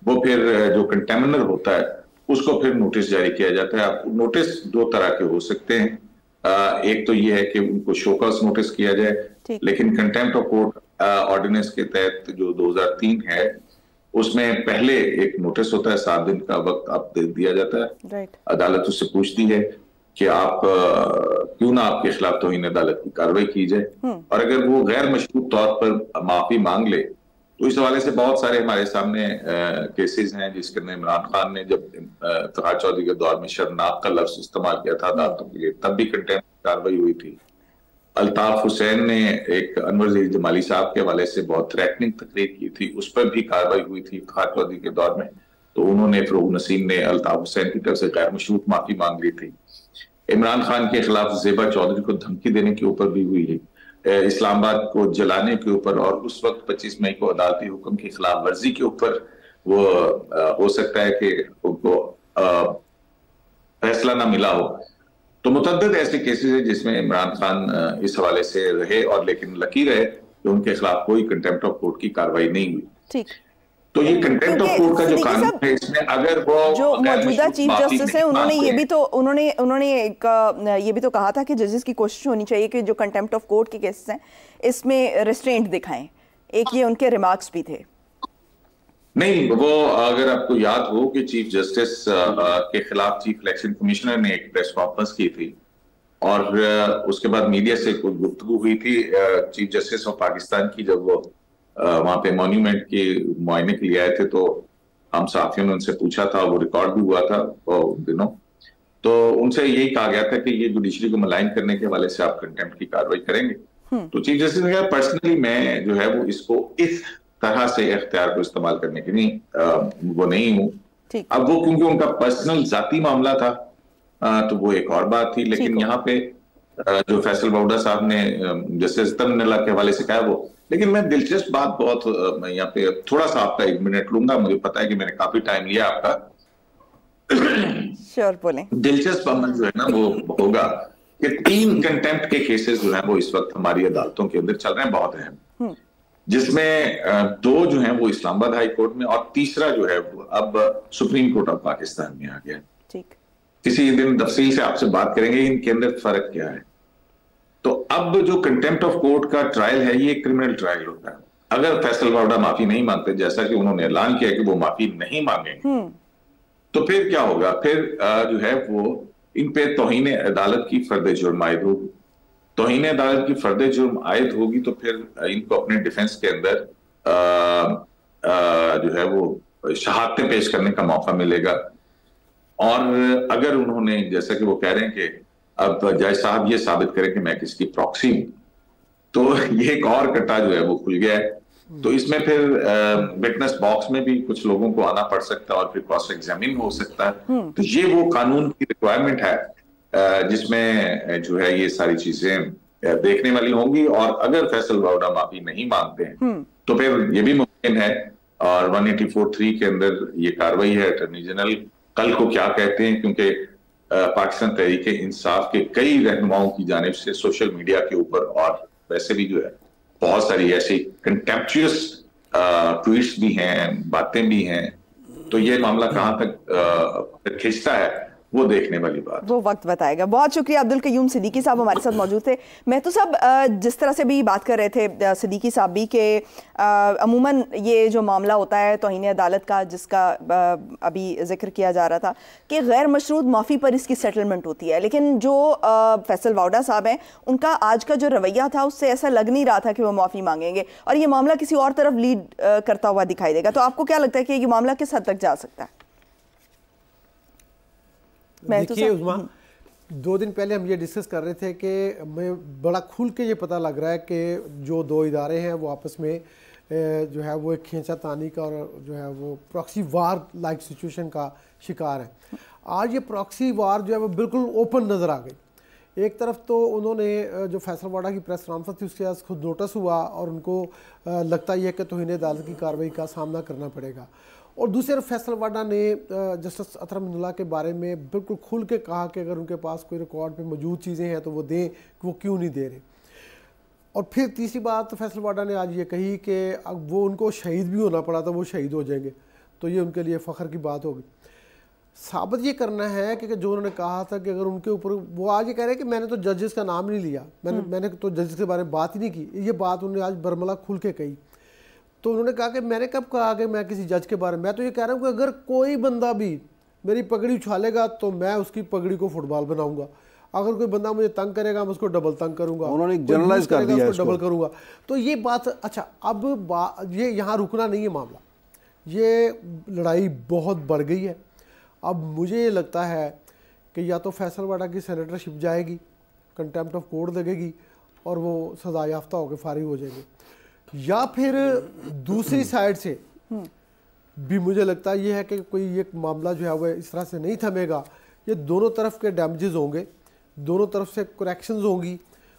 वो फिर जो कंटेमनर होता है उसको फिर नोटिस जारी किया जाता है। अब नोटिस दो तरह के हो सकते हैं, एक तो ये है कि उनको शोकॉज नोटिस किया जाए, लेकिन कंटेम्प्ट ऑफ कोर्ट ऑर्डिनेंस के तहत जो 2003 है उसमें पहले एक नोटिस होता है, 7 दिन का वक्त आप दे दिया जाता है। अदालत उससे पूछती है कि आप क्यों ना आपके खिलाफ तौहीन अदालत की कार्रवाई की जाए, और अगर वो गैर मशरूत तौर पर माफी मांग ले तो इस हवाले से बहुत सारे हमारे सामने केसेस हैं जिसके अंदर इमरान खान ने जब इफ्तिखार चौधरी के दौर में शर्मनाक का लफ्ज इस्तेमाल किया था अदालतों के लिए, तब भी कंटेम्प्ट कार्रवाई हुई थी। अल्ताफ हुसैन ने एक अनवर ज़हीर जमाली साहब के हवाले से बहुत थ्रेटनिंग तकरीर की थी, उस पर भी कार्रवाई हुई थी इफ्तिखार चौधरी के दौर में। तो उन्होंने फरूक नसीम ने अल्ताफ हुसैन की तरफ से गैर मशरूत माफी मांग ली थी। इमरान खान के खिलाफ ज़ेबा चौधरी को धमकी देने के ऊपर भी हुई है, इस्लामाबाद को जलाने के ऊपर, और उस वक्त 25 मई को अदालती हुक्म की खिलाफ वर्जी के ऊपर वो हो सकता है कि उनको फैसला ना मिला हो। तो मुतअद्दिद ऐसे केसेस है जिसमें इमरान खान इस हवाले से रहे, और लेकिन लकीर है कि उनके खिलाफ कोई कंटेम्प्ट ऑफ कोर्ट की कार्रवाई नहीं हुई। ठीक, तो ये कंटेम्प्ट ऑफ कोर्ट का जो कानून है इसमें अगर वो जो मौजूदा चीफ जस्टिस है उन्होंने ये भी तो कहा था कि जजेस की कोशिश होनी चाहिए कि जो कंटेम्प्ट ऑफ कोर्ट के केसेस हैं इसमें रेस्ट्रेंट दिखाएं। एक ये उनके रिमार्क्स भी थे। नहीं, वो अगर आपको याद हो कि चीफ जस्टिस के खिलाफ चीफ इलेक्शन कमिश्नर ने एक प्रेस कॉन्फ्रेंस की थी और उसके बाद मीडिया से कुछ गुफ्तगू हुई थी चीफ जस्टिस ऑफ पाकिस्तान की, जब वो वहां पे मॉन्यूमेंट के मुआयने के लिए आए थे। तो हम साथियों ने उनसे पूछा था, वो रिकॉर्ड भी हुआ था उन दिनों, तो उनसे यही कहा गया था कि ये जुडिशरी को मलाइन करने के हवाले से आप कंटेम्प्ट की कार्रवाई करेंगे। तो चीफ जस्टिस ने कहा पर्सनली मैं जो है वो इसको इस तरह से इख्तियार को इस्तेमाल करने के लिए वो नहीं हूँ। अब वो क्योंकि उनका पर्सनल जाती मामला था तो वो एक और बात थी, लेकिन यहाँ पे जो फैसल बाउडा साहब ने जस्टिस तमन्ना के हवाले से कहा वो, लेकिन मैं दिलचस्प बात बहुत मैं यहाँ पे थोड़ा सा आपका 1 मिनट लूंगा, मुझे पता है कि मैंने काफी टाइम लिया आपका। श्योर बोलें। दिलचस्प अमल जो है ना वो होगा कि 3 कंटेम्प्ट के केसेस जो है वो इस वक्त हमारी अदालतों के अंदर चल रहे हैं, बहुत अहम, जिसमें 2 जो है वो इस्लामाबाद हाई कोर्ट में और तीसरा जो है वो अब सुप्रीम कोर्ट ऑफ पाकिस्तान में आ गया। ठीक, किसी दिन तफसील से आपसे बात करेंगे इनके अंदर फर्क क्या है। तो अब जो कंटेम्प्ट ऑफ कोर्ट का ट्रायल है ये क्रिमिनल ट्रायल होता है। अगर फैसल बावड़ा माफी नहीं मांगते, जैसा कि उन्होंने ऐलान किया कि वो माफी नहीं मांगेंगे, तो फिर क्या होगा, फिर जो है वो इन पे तौहीन अदालत की फर्द जुर्म आयद होगी। तौहीन अदालत की फर्द जुर्म आयद होगी तो फिर इनको अपने डिफेंस के अंदर जो है वो शहादतें पेश करने का मौका मिलेगा। और अगर उन्होंने, जैसा कि वो कह रहे हैं कि अब जज साहब ये साबित करें कि मैं किसकी प्रॉक्सी हूं, तो ये एक और कट्टा जो है वो खुल गया है। तो इसमें फिर विटनेस बॉक्स में भी कुछ लोगों को आना पड़ सकता है और फिर क्रॉस एग्जामिन हो सकता है। तो ये वो कानून की रिक्वायरमेंट है जिसमें जो है ये सारी चीजें देखने वाली होंगी। और अगर फैसल बावड़ा माफी नहीं मांगते हैं तो फिर ये भी मुमकिन है, और 184(3) के अंदर ये कार्रवाई है। अटॉर्नी जनरल कल को क्या कहते हैं, क्योंकि पाकिस्तान तहरीक इंसाफ के कई रहनुमाओं की जानिब से सोशल मीडिया के ऊपर और वैसे भी जो है बहुत सारी ऐसी कंटेम्प्चुअस ट्वीट्स भी हैं, बातें भी हैं। तो ये मामला कहां तक खिंचता है वो देखने वाली बात, वो वक्त बताएगा। बहुत शुक्रिया। अब्दुल कयूम सिद्दीकी साहब हमारे साथ मौजूद थे। मेहतू साहब, जिस तरह से भी बात कर रहे थे सिद्दीकी साहब भी के अमूमन ये जो मामला होता है तौहीन अदालत का, जिसका अभी जिक्र किया जा रहा था कि गैर मशरूत माफ़ी पर इसकी सेटलमेंट होती है, लेकिन जो फैसल बावड़ा साहब हैं उनका आज का जो रवैया था उससे ऐसा लग नहीं रहा था कि वो माफ़ी मांगेंगे, और ये मामला किसी और तरफ लीड करता हुआ दिखाई देगा। तो आपको क्या लगता है कि ये मामला किस हद तक जा सकता है? देखिए उस्मा, 2 दिन पहले हम ये डिस्कस कर रहे थे कि मैं बड़ा खुल के ये पता लग रहा है कि जो 2 इदारे हैं वो आपस में जो है वो एक खींचातानी का और जो है वो प्रॉक्सी वार लाइक सिचुएशन का शिकार है। आज ये प्रॉक्सी वार जो है वो बिल्कुल ओपन नज़र आ गई। एक तरफ तो उन्होंने जो फैसलवाड़ा की प्रेस कॉन्फ्रेंस थी उसके बाद खुद नोटिस हुआ और उनको लगता ही है कि तौहीन अदालत की कार्रवाई का सामना करना पड़ेगा, और दूसरी तरफ फैसलवाड़ा ने जस्टिस अतर अमीनुल्लाह के बारे में बिल्कुल खुल के कहा कि अगर उनके पास कोई रिकॉर्ड पे मौजूद चीज़ें हैं तो वो दें, कि वो क्यों नहीं दे रहे। और फिर तीसरी बात फैसलवाड़ा ने आज ये कही कि अब वो उनको शहीद भी होना पड़ा तो वो शहीद हो जाएंगे, तो ये उनके लिए फ़ख्र की बात होगी। साबित ये करना है कि जो उन्होंने कहा था कि अगर उनके ऊपर, वो आज ये कह रहे हैं कि मैंने तो जजेस का नाम नहीं लिया, मैंने तो जजेस के बारे में बात ही नहीं की। ये बात उन्होंने आज बरमला खुल के कही। तो उन्होंने कहा कि मैंने कब कहा कि मैं किसी जज के बारे में, मैं तो ये कह रहा हूँ कि अगर कोई बंदा भी मेरी पगड़ी उछालेगा तो मैं उसकी पगड़ी को फुटबॉल बनाऊंगा, अगर कोई बंदा मुझे तंग करेगा मैं उसको डबल तंग करूंगा, उन्होंने जनरलाइज कर दिया उसको डबल करूंगा। तो ये बात, अच्छा अब ये यहाँ रुकना नहीं है मामला, ये लड़ाई बहुत बढ़ गई है। अब मुझे ये लगता है कि या तो फैसलवाड़ा की सेनेटरशिप जाएगी, कंटेम्प्ट ऑफ कोर्ट लगेगी और वो सजा याफ्ता होकर फारिग हो जाएंगे, या फिर दूसरी साइड से भी मुझे लगता है ये है कि कोई ये मामला जो है वो इस तरह से नहीं थमेगा। ये दोनों तरफ के डैमेजेस होंगे, दोनों तरफ से करेक्शंस होंगी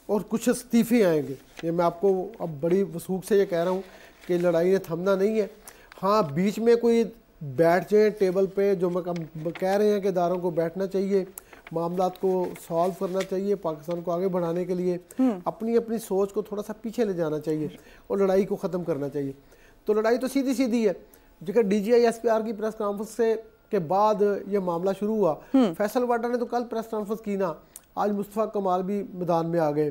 और कुछ इस्तीफे आएंगे। ये मैं आपको अब बड़ी वसूख से ये कह रहा हूँ कि लड़ाई ने थमना नहीं है। हाँ, बीच में कोई बैठ जाए टेबल पे, जो मैं कह रहे हैं कि इदारों को बैठना चाहिए, मामलात को सॉल्व करना चाहिए, पाकिस्तान को आगे बढ़ाने के लिए अपनी अपनी सोच को थोड़ा सा पीछे ले जाना चाहिए और लड़ाई को ख़त्म करना चाहिए। तो लड़ाई तो सीधी सीधी है, जो कि DGI SPR की प्रेस कॉन्फ्रेंस से के बाद ये मामला शुरू हुआ। फैसलवाड़ा ने तो कल प्रेस कॉन्फ्रेंस की ना, आज मुस्तफ़ा कमाल भी मैदान में आ गए,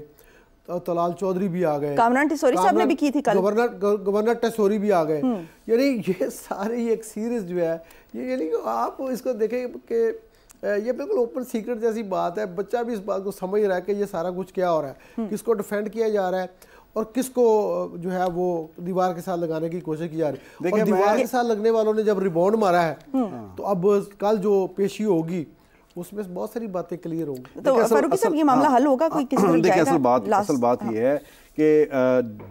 तलाल चौधरी भी आ गए, कामरान टेसोरी साहब ने भी की थी कल, गवर्नर टेसोरी भी आ गए। यानी ये सारी एक सीरीज जो है ये, यानी आप इसको देखें कि ये बिल्कुल ओपन सीक्रेट जैसी बात है। बच्चा भी इस बात को समझ रहा है कि ये सारा कुछ क्या हो रहा है, किसको डिफेंड किया जा रहा है और किसको जो है वो दीवार के साथ लगाने की कोशिश की जा रही है। और दीवार के साथ लगने वालों ने जब रिबाउंड मारा है तो अब कल जो पेशी होगी उसमें बहुत सारी बातें क्लियर होंगी। तो फारूकी साहब, ये मामला हल होगा कोई किस तरह जाएगा? असल बात ये है कि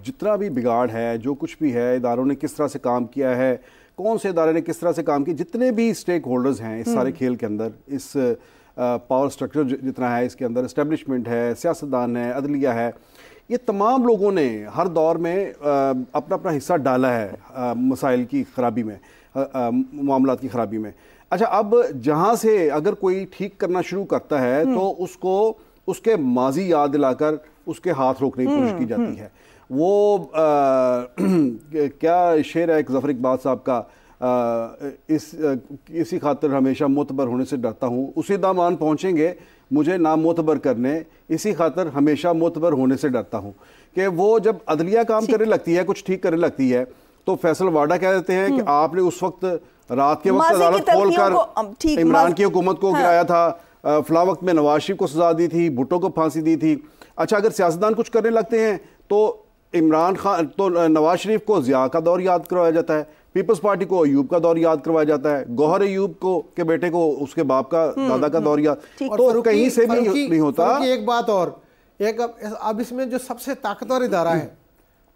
जितना भी बिगाड़ है, जो कुछ भी है, इदारों ने किस तरह से काम किया है, कौन से इदारे ने किस तरह से काम किया, जितने भी स्टेक होल्डर्स हैं इस सारे खेल के अंदर, इस पावर स्ट्रक्चर जितना है इसके अंदर, इस्टेब्लिशमेंट है, सियासतदान है, अदलिया है, ये तमाम लोगों ने हर दौर में अपना अपना हिस्सा डाला है मसाइल की खराबी में, मामलात की खराबी में। अच्छा, अब जहाँ से अगर कोई ठीक करना शुरू करता है तो उसको उसके माजी याद दिलाकर उसके हाथ रोकने की कोशिश की जाती है। वो क्या शेर है एक ज़फ़र इक़बाल साहब का, इसी खातिर हमेशा मोतबर होने से डरता हूँ, उसी दामान पहुँचेंगे मुझे ना मोतबर करने, इसी खातिर हमेशा मोतबर होने से डरता हूँ। कि वो जब अदलिया काम करने लगती है, कुछ ठीक करने लगती है, तो फैसलवाड़ा कह देते हैं कि आपने उस वक्त रात के वक्त अदालत खोलकर इमरान की हुकूमत को गिराया था, फला वक्त में नवाज शरीफ को सजा दी थी, भुट्टो को फांसी दी थी। अच्छा, अगर सियासतदान कुछ करने लगते हैं तो इमरान खान, तो नवाज शरीफ को ज़िया का दौर याद करवाया जाता है, पीपल्स पार्टी को अयूब का दौर याद करवाया जाता है, गौहर अयूब को के बेटे को उसके बाप का दादा का दौर याद, तो कहीं से भी नहीं होता। एक बात और, एक अब इसमें जो सबसे ताकतवर इदारा है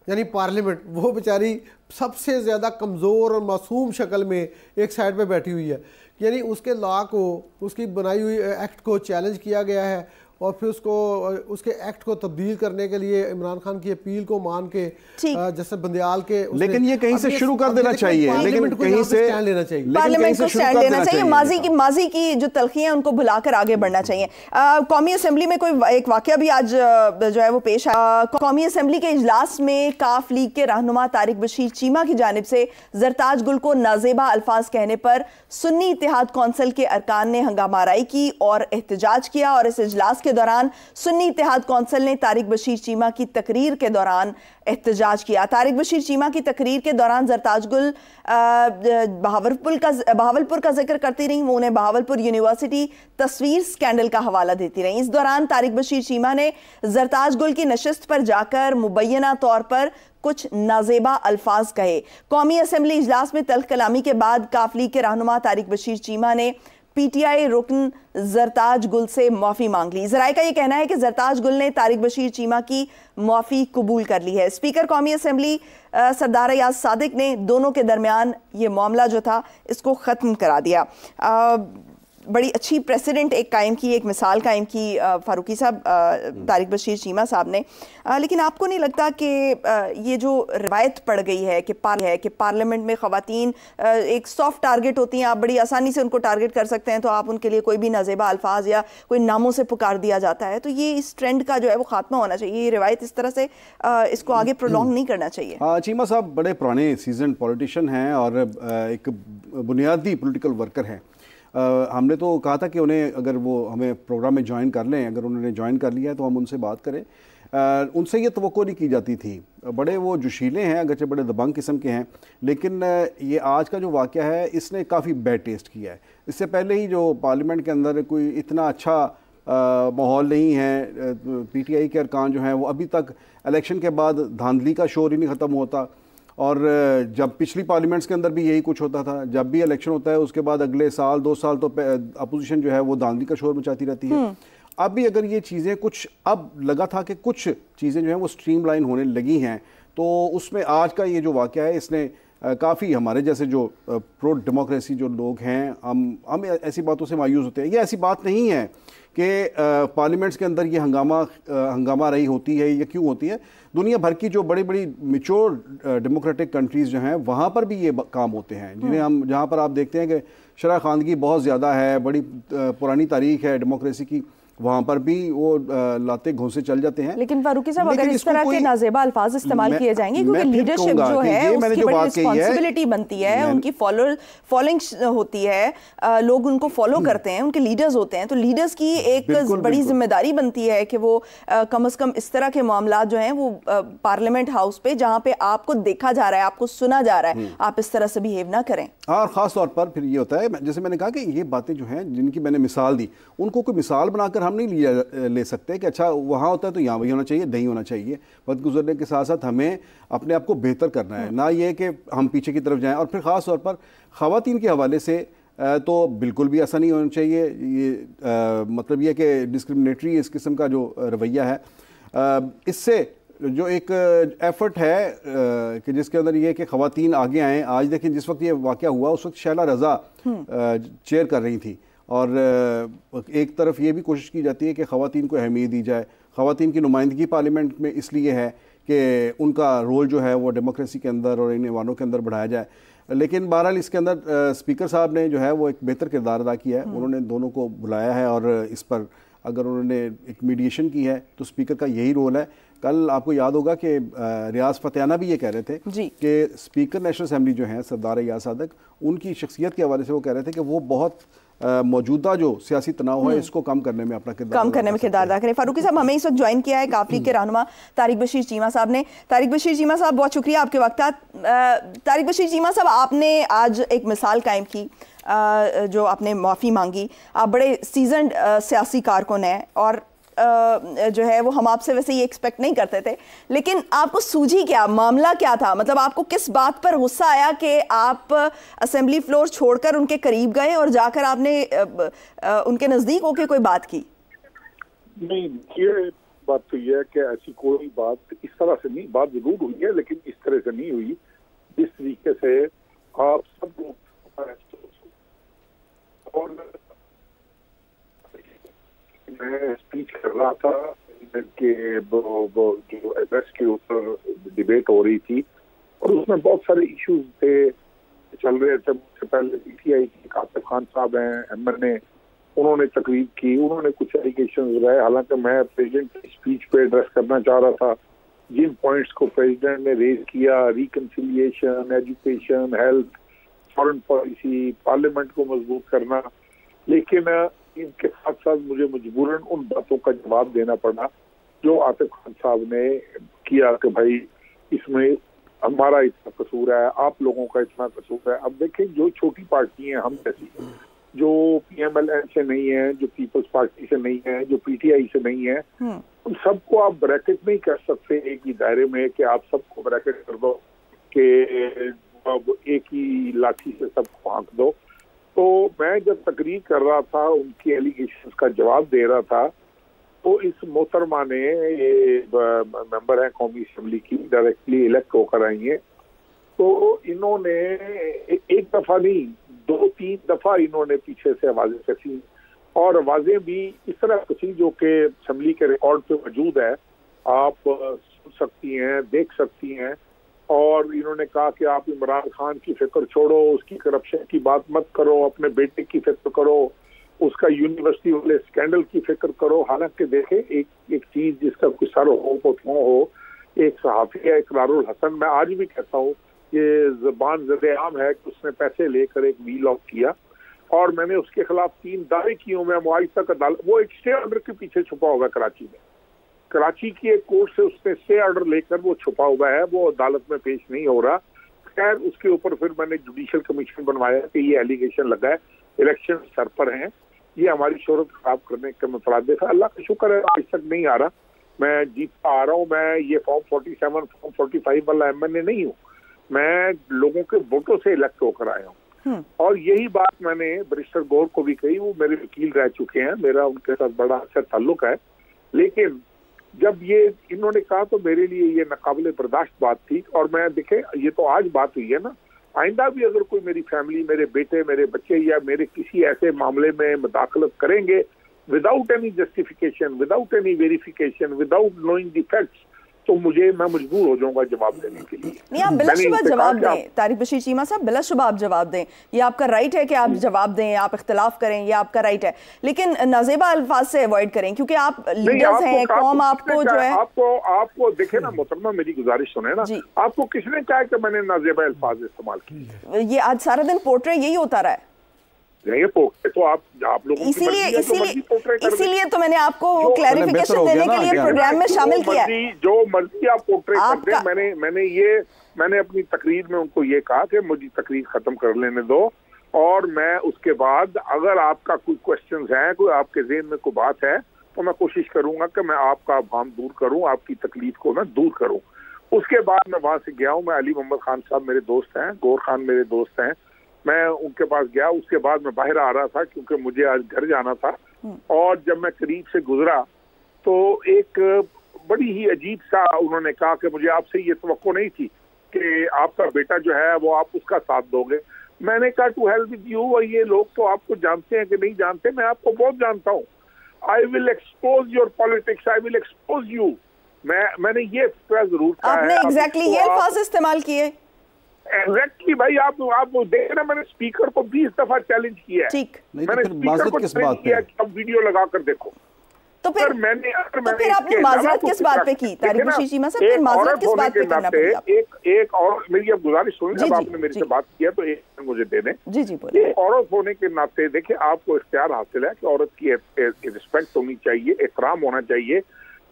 यानी पार्लियामेंट, वो बेचारी सबसे ज़्यादा कमज़ोर और मासूम शक्ल में एक साइड पे बैठी हुई है। यानी उसके लॉ को, उसकी बनाई हुई एक्ट को चैलेंज किया गया है और फिर उसके एक्ट को तब्दील करने के लिए इमरान खान की अपील को मान के जैसे बंदियाल के, लेकिन ये कहीं से शुरू कर देना चाहिए, लेकिन कहीं से स्टैंड लेना चाहिए, पार्लियामेंट को स्टैंड लेना चाहिए, माजी की जो तलखियां उनको भुलाकर आगे बढ़ना चाहिए। कौमी असेंबली में कोई एक वाकया भी आज जो है वो पेश आया। कौमी असेंबली के इजलास में काफ लीग के रहनुमा तारिक बशीर चीमा की जानिब से जरताज गुल को नाजेबा अल्फाज कहने पर सुन्नी इत्तेहाद कौंसिल के अरकान ने हंगामाराई की और एहतजाज किया, और इस इजलास के दौरान सुन्नी इत्तेहाद कौंसिल ने तारिक बशीर चीमा की तकरीर के दौरान एहतजाज किया। तारिक बशीर चीमा की तकरीर के दौरान जरताज गुल बहावलपुर का जिक्र करती रही, वो उन्हें बहावलपुर यूनिवर्सिटी तस्वीर स्कैंडल का हवाला देती रही। इस दौरान तारिक बशीर चीमा ने जरताज गुल की नशिस्त पर जाकर मुबैना तौर पर कुछ नाजेबा अल्फाज कहे। कौमी असेंबली इजलास में तल्ख कलामी के बाद काफ लीग के रहनुमा तारिक बशीर चीमा ने पीटीआई रुकन जरताज गुल से माफी मांग ली। जराये का यह कहना है कि जरताज गुल ने तारिक बशीर चीमा की माफी कबूल कर ली है। स्पीकर कौमी असेंबली सरदार अयाज सादिक ने दोनों के दरमियान ये मामला जो था इसको खत्म करा दिया। बड़ी अच्छी प्रेसिडेंट एक कायम की, एक मिसाल कायम की फारूकी साहब, तारिक बशीर चीमा साहब ने। लेकिन आपको नहीं लगता कि ये जो रिवायत पड़ गई है कि पार्लियामेंट में ख़वातीन एक सॉफ्ट टारगेट होती हैं, आप बड़ी आसानी से उनको टारगेट कर सकते हैं, तो आप उनके लिए कोई भी नाजेबा अल्फाज या कोई नामों से पुकार दिया जाता है, तो ये इस ट्रेंड का जो है वो खात्मा होना चाहिए। ये रिवायत इस तरह से इसको आगे प्रोलॉन्ग नहीं करना चाहिए। हाँ, चीमा साहब बड़े पुराने सीजन पॉलिटिशियन हैं और एक बुनियादी पोलिटिकल वर्कर हैं। हमने तो कहा था कि उन्हें अगर वो हमें प्रोग्राम में ज्वाइन कर लें, अगर उन्होंने ज्वाइन कर लिया है तो हम उनसे बात करें। उनसे ये तवक्को नहीं की जाती थी। बड़े वो जोशीले हैं, अगरचे बड़े दबंग किस्म के हैं, लेकिन ये आज का जो वाक़या है इसने काफ़ी बैड टेस्ट किया है। इससे पहले ही जो पार्लियामेंट के अंदर कोई इतना अच्छा माहौल नहीं है। पीटीआई के अरकान जो हैं वो अभी तक इलेक्शन के बाद धांधली का शोर ही नहीं ख़त्म होता। और जब पिछली पार्लियामेंट्स के अंदर भी यही कुछ होता था, जब भी इलेक्शन होता है उसके बाद अगले साल 2 साल तो अपोजिशन जो है वो धांधली का शोर मचाती रहती है। अब भी अगर ये चीज़ें कुछ, अब लगा था कि कुछ चीज़ें जो हैं वो स्ट्रीमलाइन होने लगी हैं, तो उसमें आज का ये जो वाक़या है इसने काफ़ी हमारे जैसे जो प्रो डेमोक्रेसी जो लोग हैं, हम ऐसी बातों से मायूस होते हैं। ये ऐसी बात नहीं है कि पार्लियामेंट्स के अंदर ये हंगामा रही होती है, ये क्यों होती है। दुनिया भर की जो बड़ी बड़ी मैच्योर डेमोक्रेटिक कंट्रीज़ जो हैं वहाँ पर भी ये काम होते हैं, जहाँ पर आप देखते हैं कि शरह खानगी बहुत ज़्यादा है, बड़ी पुरानी तारीख है डेमोक्रेसी की, वहाँ पर भी वो लाते घोंसे चल जाते हैं। लेकिन फारूकी साहब, अगर इस तरह के नाजेबा अल्फाज इस्तेमाल किए जाएंगे, क्योंकि लीडरशिप जो है उसकी बड़ी रिस्पॉन्सिबिलिटी बनती है, उनकी फॉलोइंग होती है, लोग उनको फॉलो करते हैं, उनके लीडर्स होते हैं, तो लीडर्स की एक बड़ी जिम्मेदारी बनती है कि वो कम से कम इस तरह के मामला जो हैं वो पार्लियामेंट हाउस पे, जहाँ पे आपको देखा जा रहा है, आपको सुना जा रहा है, आप इस तरह से बिहेव ना करें। और ख़ास तौर पर फिर ये होता है, जैसे मैंने कहा कि ये बातें जो हैं जिनकी मैंने मिसाल दी, उनको कोई मिसाल बनाकर हम नहीं ले सकते कि अच्छा वहाँ होता है तो यहाँ वही होना चाहिए, नहीं होना चाहिए। वक्त गुजरने के साथ साथ हमें अपने आप को बेहतर करना है, ना ये कि हम पीछे की तरफ जाएं। और फिर ख़ास तौर पर ख़वातीन के हवाले से तो बिल्कुल भी ऐसा नहीं होना चाहिए। ये मतलब ये कि डिस्क्रिमिनेटरी इस किस्म का जो रवैया है, इससे जो एक एफर्ट है कि जिसके अंदर ये कि ख़वातीन आगे आएँ। आज देखें, जिस वक्त ये वाक़या हुआ उस वक्त शैला रज़ा चेयर कर रही थी, और एक तरफ ये भी कोशिश की जाती है कि ख़वातीन को अहमियत दी जाए। ख़वातीन की नुमाइंदगी पार्लियामेंट में इसलिए है कि उनका रोल जो है वो डेमोक्रेसी के अंदर और इन ऐवानों के अंदर बढ़ाया जाए। लेकिन बहरहाल इसके अंदर स्पीकर साहब ने जो है वो एक बेहतर किरदार अदा किया है। उन्होंने दोनों को बुलाया है और इस पर अगर उन्होंने एक मीडिएशन की है तो स्पीकर का यही रोल है। कल आपको याद होगा कि रियाज फतेहाना भी ये कह रहे थे कि स्पीकर नेशनल असेंबली जो हैं सरदार अयाज सादिक, उनकी शख्सियत के हवाले से वो कह रहे थे कि वो बहुत मौजूदा जो सियासी तनाव है इसको कम करने में अपना किरदार अदा करें। फारूकी साहब, हमें इस वक्त ज्वाइन किया है काफली के रहनुमा तारिक बशीर चीमा साहब ने। तारिक बशीर चीमा साहब, बहुत शुक्रिया आपके वक्त का। तारिक बशीर चीमा साहब, आपने आज एक मिसाल कायम की, जो आपने माफ़ी मांगी। आप बड़े सीजन्ड सियासी कारकुन हैं और जो है वो हम आपसे वैसे ये एक्सपेक्ट नहीं करते थे, लेकिन आपको सूझी क्या, मामला क्या था? मतलब आपको किस बात पर गुस्सा आया कि आप असेंबली फ्लोर छोड़कर उनके करीब गए और जाकर आपने उनके नज़दीक होकर कोई बात की? नहीं, ये बात तो ये है कि ऐसी कोई बात इस तरह से नहीं, बात जरूर हुई है लेकिन इस तरह से नहीं हुई जिस तरीके से आप सब लोग। और मैं स्पीच कर रहा था कि वो जो एड्रेस के ऊपर डिबेट हो रही थी और उसमें बहुत सारे इश्यूज थे चल रहे थे। उससे पहले पीटीआई के आतिफ खान साहब हैं, एमएनए, उन्होंने तकरीब की, उन्होंने कुछ एलिगेशन लगाए। हालांकि मैं प्रेसिडेंट की स्पीच पे एड्रेस करना चाह रहा था जिन पॉइंट्स को प्रेसिडेंट ने रेज किया, reconciliation, education, health, foreign policy, parliament को मजबूत करना, लेकिन इनके साथ साथ मुझे मजबूरन उन बातों का जवाब देना पड़ा जो आतिफ खान साहब ने किया कि भाई इसमें हमारा इतना कसूर है, आप लोगों का इतना कसूर है। अब देखें, जो छोटी पार्टी हैं हम जैसी, जो पीएमएलएन से नहीं है, जो पीपल्स पार्टी से नहीं है, जो पीटीआई से नहीं है, उन सबको आप ब्रैकेट नहीं कर सकते एक ही दायरे में कि आप सबको ब्रैकेट कर दो कि एक ही लाठी से सबको हाँक दो। तो मैं जब तकरीर कर रहा था, उनकी एलिगेशंस का जवाब दे रहा था, तो इस मोहतरमा ने, ये मेंबर है कौमी असेंबली की, डायरेक्टली इलेक्ट होकर आई है, तो इन्होंने एक दफा नहीं 2-3 दफा इन्होंने पीछे से आवाजें कसी, और आवाजें भी इस तरह कसी जो कि असेंबली के रिकॉर्ड पे मौजूद है, आप सुन सकती हैं, देख सकती हैं। और इन्होंने कहा कि आप इमरान खान की फिक्र छोड़ो, उसकी करप्शन की बात मत करो, अपने बेटे की फिक्र करो, उसका यूनिवर्सिटी वाले स्कैंडल की फिक्र करो। हालांकि देखें, एक चीज जिसका कोई सर हो, एक सहाफी है इकरारुल हसन, मैं आज भी कहता हूँ ये ज़बान ज़द-ए-आम है कि उसने पैसे लेकर एक वीलॉग किया और मैंने उसके खिलाफ 3 दावे किए। मैं आज तक अदालत, वो एक स्टे ऑर्डर के पीछे छुपा होगा कराची में, कराची की एक कोर्ट से उसने स्टे ऑर्डर लेकर वो छुपा हुआ है, वो अदालत में पेश नहीं हो रहा। खैर उसके ऊपर फिर मैंने जुडिशियल कमीशन बनवाया कि ये एलिगेशन लगा है, इलेक्शन सर पर हैं, ये हमारी शोहरत खराब करने का मुतरादिफ है। अल्लाह का शुक्र है आज तक नहीं आ रहा, मैं जीतता आ रहा हूँ। मैं ये फॉर्म 47 फॉर्म 45 वाला एमएनए नहीं हूँ, मैं लोगों के वोटों से इलेक्ट होकर आया हूँ। और यही बात मैंने बैरिस्टर गौर को भी कही, वो मेरे वकील रह चुके हैं, मेरा उनके साथ बड़ा अच्छा ताल्लुक है। लेकिन जब ये इन्होंने कहा तो मेरे लिए ये नाकाबिले बर्दाश्त बात थी। और मैं देखे, ये तो आज बात हुई है ना, आइंदा भी अगर कोई मेरी फैमिली, मेरे बेटे, मेरे बच्चे या मेरे किसी ऐसे मामले में मुदाखलत करेंगे without any justification, without any verification, without knowing the facts, तो मैं मजबूर हो जाऊंगा जवाब देने के लिए। नहीं, आप बिलाशुबा जवाब दें तारिक बशीर चीमा साहब, बिलाशुबा आप जवाब दें, ये आपका राइट है कि आप जवाब दें, आप इख्तिलाफ करें, ये आपका राइट है, लेकिन नाजेबा अल्फाज से अवॉइड करें क्योंकि आप लीडर्स हैं, कौम आपको जो है, आपको देखे ना मोहतरमा, मेरी गुजारिश सुने ना, आपको किसने कहा कि मैंने नाजेबा अल्फाज इस्तेमाल किए? ये आज सारा दिन पोर्ट्रेट यही होता रहा है, ये तो आप लोगों इसीलिए तो मैंने आपको क्लैरिफिकेशन देने के लिए प्रोग्राम में शामिल किया। जो मर्जी आप पोर्ट्रेट कर दें, मैंने अपनी तकरीर में उनको ये कहा कि मुझे तकरीर खत्म कर लेने दो, और मैं उसके बाद अगर आपका कोई क्वेश्चंस है, कोई आपके ज़हन में कोई बात है, तो मैं कोशिश करूंगा कि मैं आपका अभाम दूर करूं, आपकी तकलीफ को मैं दूर करूं। उसके बाद मैं वहां से गया हूं, मैं अली मोहम्मद खान साहब मेरे दोस्त हैं, गौर खान मेरे दोस्त हैं, मैं उनके पास गया। उसके बाद मैं बाहर आ रहा था क्योंकि मुझे आज घर जाना था, और जब मैं करीब से गुजरा तो एक बड़ी ही अजीब सा उन्होंने कहा कि मुझे आपसे ये तवक्को नहीं थी कि आपका बेटा जो है वो आप उसका साथ दोगे। मैंने कहा टू हेल्प विद यू, और ये लोग तो आपको जानते हैं कि नहीं जानते, मैं आपको बहुत जानता हूँ, I will expose your politics, I will expose you. मैंने ये जरूर कहा है। आपने एग्जैक्टली ये अल्फाज इस्तेमाल किए। एग्जैक्टली भाई, आप देख रहे, मैंने स्पीकर को 20 दफा चैलेंज किया है, ठीक, मैंने स्पीकर को चैलेंज किया कि अब वीडियो लगा कर देखो। तो फिर आपने माजरत किस बात पे की तारिक बशीर चीमा साहब, फिर माजरत किस बात पे करना पड़ेगा? एक और मेरी अब गुजारिश सुन, जब आपने मेरे से बात किया तो एक मुझे दे दें। जी जी बोलिए। औरत होने के नाते देखिए, आपको इख्तियार हासिल है कि औरत की रिस्पेक्ट होनी चाहिए, एहतराम होना चाहिए,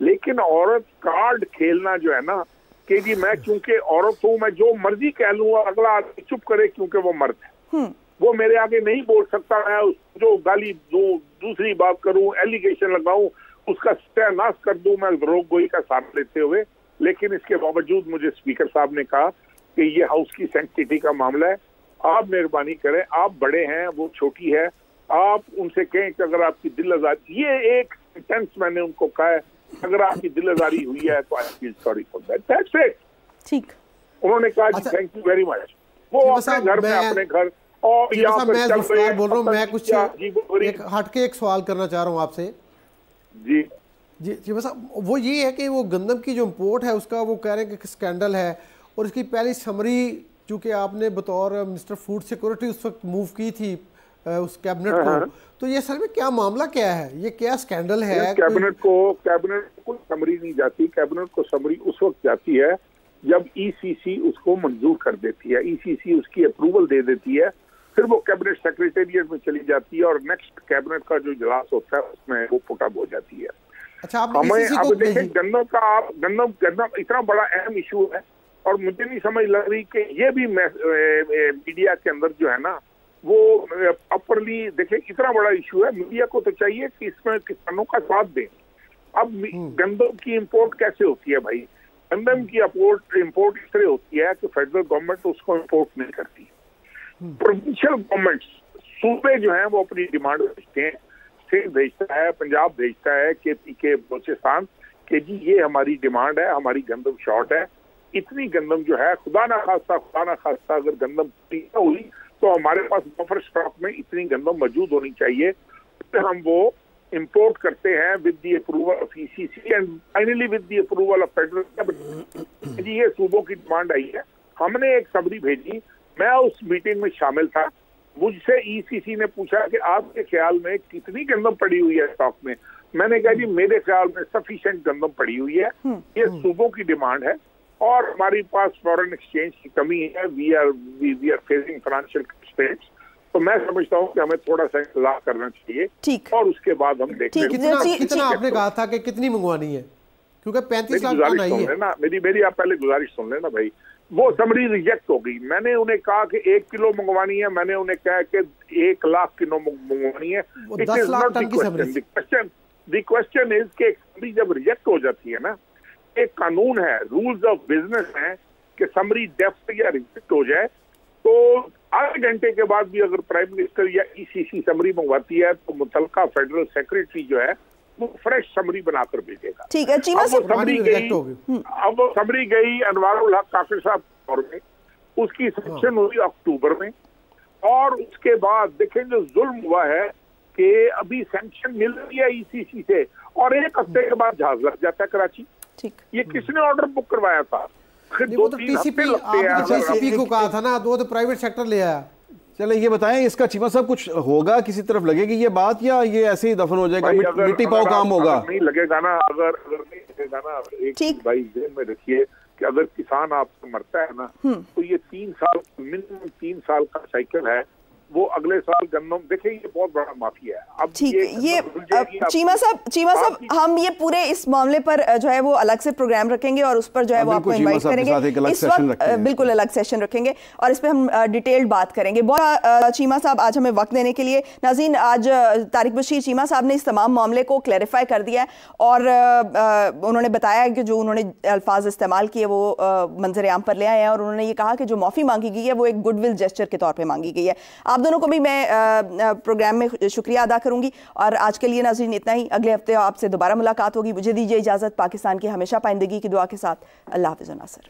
लेकिन औरत कार्ड खेलना जो है ना कि जी मैं क्योंकि औरत हूँ, मैं जो मर्जी कह लूँ, अगला आदमी चुप करे क्योंकि वो मर्द है, वो मेरे आगे नहीं बोल सकता, मैं जो गाली दूं, दूसरी बात करूं, एलिगेशन लगाऊं, उसका सत्यानाश कर दूं, मैं रोक गोई का साथ लेते हुए। लेकिन इसके बावजूद मुझे स्पीकर साहब ने कहा कि ये हाउस की सैंक्टिटी का मामला है, आप मेहरबानी करें, आप बड़े हैं, वो छोटी है, आप उनसे कहें कि अगर आपकी दिल आजादी, ये एक सेंटेंस मैंने उनको कहा है, अगर आपकी दिल आजारी हुई है तो I feel sorry for that, that's it. ठीक, उन्होंने कहा थैंक यू वेरी मच। वो अपने घर में, अपने घर, और यहाँ मैं जुल्फकार बोल रहा हूँ, मैं कुछ एक हटके एक सवाल करना चाह रहा हूँ आपसे। जी जी जी बस वो ये है कि वो गंदम की जो इम्पोर्ट है उसका वो कह रहे हैं कि स्कैंडल है, और इसकी पहली समरी चूँकि आपने बतौर मिनिस्टर फूड सिक्योरिटी उस वक्त मूव की थी उस कैबिनेट को, तो ये सर में क्या मामला क्या है, ये क्या स्कैंडल है? कैबिनेट को समरी नहीं जाती, कैबिनेट को समरी उस वक्त जाती है जब ईसीसी उसको मंजूर कर देती है, ईसीसी उसकी अप्रूवल दे देती है, फिर वो कैबिनेट सेक्रेटेरिएट में चली जाती है और नेक्स्ट कैबिनेट का जो इजलास होता है उसमें वो पुटअप हो जाती है। अच्छा, हमें अब देखिए गंदम इतना बड़ा अहम इशू है, और मुझे नहीं समझ लग रही कि ये भी मीडिया के अंदर जो है ना वो प्रॉपरली देखे, इतना बड़ा इशू है, मीडिया को तो चाहिए कि इसमें किसानों का साथ दें। अब गंदम की इंपोर्ट कैसे होती है भाई? गंदम की इंपोर्ट इस तरह होती है कि फेडरल गवर्नमेंट उसको इंपोर्ट नहीं करती, प्रोविंशियल गवर्नमेंट्स सूबे जो हैं वो अपनी डिमांड भेजते हैं, स्टेट भेजता है, पंजाब भेजता है के बलूचिस्तान कि जी ये हमारी डिमांड है, हमारी गंदम शॉर्ट है, इतनी गंदम जो है खुदा ना खास्ता अगर गंदम पूरी न हुई तो हमारे पास बफर स्टॉक में इतनी गंदम मौजूद होनी चाहिए, तो हम वो इंपोर्ट करते हैं with the approval of ECC and finally with the approval of federal cabinet. जी ये सूबों की डिमांड आई है, हमने एक समरी भेजी, मैं उस मीटिंग में शामिल था। मुझसे ईसीसी ने पूछा कि आपके ख्याल में कितनी गंदम पड़ी हुई है स्टॉक में। मैंने कहा जी मेरे ख्याल में सफिशिएंट गंदम पड़ी हुई है, ये सूबों की डिमांड है और हमारे पास फॉरेन एक्सचेंज की कमी है, we are facing financial constraints, तो मैं समझता हूँ कि हमें थोड़ा सा इंतजार करना चाहिए। ठीक, और उसके बाद हम देखेंगे कितना आपने कहा था कि कितनी मंगवानी है, क्योंकि 35 लाख टन आई है ना। मेरी आप पहले गुजारिश सुन लेना भाई, वो समरी रिजेक्ट हो गई। मैंने उन्हें कहा कि 1 किलो मंगवानी है, मैंने उन्हें कहा कि 1 लाख किलो मंगवानी है। 10 लाख टन की समरी। द क्वेश्चन इज कि समरी जब रिजेक्ट हो जाती है ना, एक कानून है, रूल्स ऑफ बिजनेस है कि समरी डेफ्ट या रिजेक्ट हो जाए तो आधे घंटे के बाद भी अगर प्राइम मिनिस्टर या ईसीसी समरी मंगवाती है तो मुतलका फेडरल सेक्रेटरी जो है वो फ्रेश समरी बनाकर भेजेगा। ठीक है, चीमा अब वो समरी गई अनवारुल हक काफिर साहब दौर में, उसकी सेक्शन हुई अक्टूबर में, और उसके बाद देखें जो जुल्म हुआ है कि अभी सैंक्शन मिल रही है ईसीसी से और 1 हफ्ते के बाद जहाज लग जाता है कराची। ठीक, ये किसने ऑर्डर बुक करवाया था? वो तो टीसीपी को कहा था ना, वो तो प्राइवेट सेक्टर ले आया। चले ये बताएं, इसका चीमा साहब कुछ होगा, किसी तरफ लगेगी ये बात या ये ऐसे ही दफन हो जाएगा, मिट्टी पाव काम होगा? नहीं लगेगा ना, अगर नहीं लगेगा ना, एक भाई ध्यान में रखिए कि अगर किसान आपसे मरता है ना तो ये 3 साल मिनिमम 3 साल का साइकिल है, वो अगले साल गंदम देखें, ये बहुत बड़ा माफिया है। अब ठीक, ये चीमा साहब हम ये पूरे इस मामले पर जो है वो अलग से प्रोग्राम रखेंगे और उस पर जो है वो आपको इनवाइट करेंगे। इस वक्त बिल्कुल अलग सेशन रखेंगे और इस पे हम डिटेल्ड बात करेंगे। बहुत चीमा साहब आज हमें वक्त देने के लिए। नाज़रीन, आज तारिक बशीर चीमा साहब ने इस तमाम मामले को क्लैरिफाई कर दिया और उन्होंने बताया कि जो उन्होंने अल्फाज इस्तेमाल किए वो मंजर आम पर ले आए हैं और उन्होंने ये कहा कि जो माफ़ी मांगी गई है वो एक गुडविल जेस्चर के तौर पर मांगी गई है। आप दोनों को भी मैं प्रोग्राम में शुक्रिया अदा करूंगी और आज के लिए नाज़रीन इतना ही। अगले हफ्ते आपसे दोबारा मुलाकात होगी। मुझे दीजिए इजाजत, पाकिस्तान की हमेशा पाइंदगी की दुआ के साथ। अल्लाह हाफ़िज़ नासिर।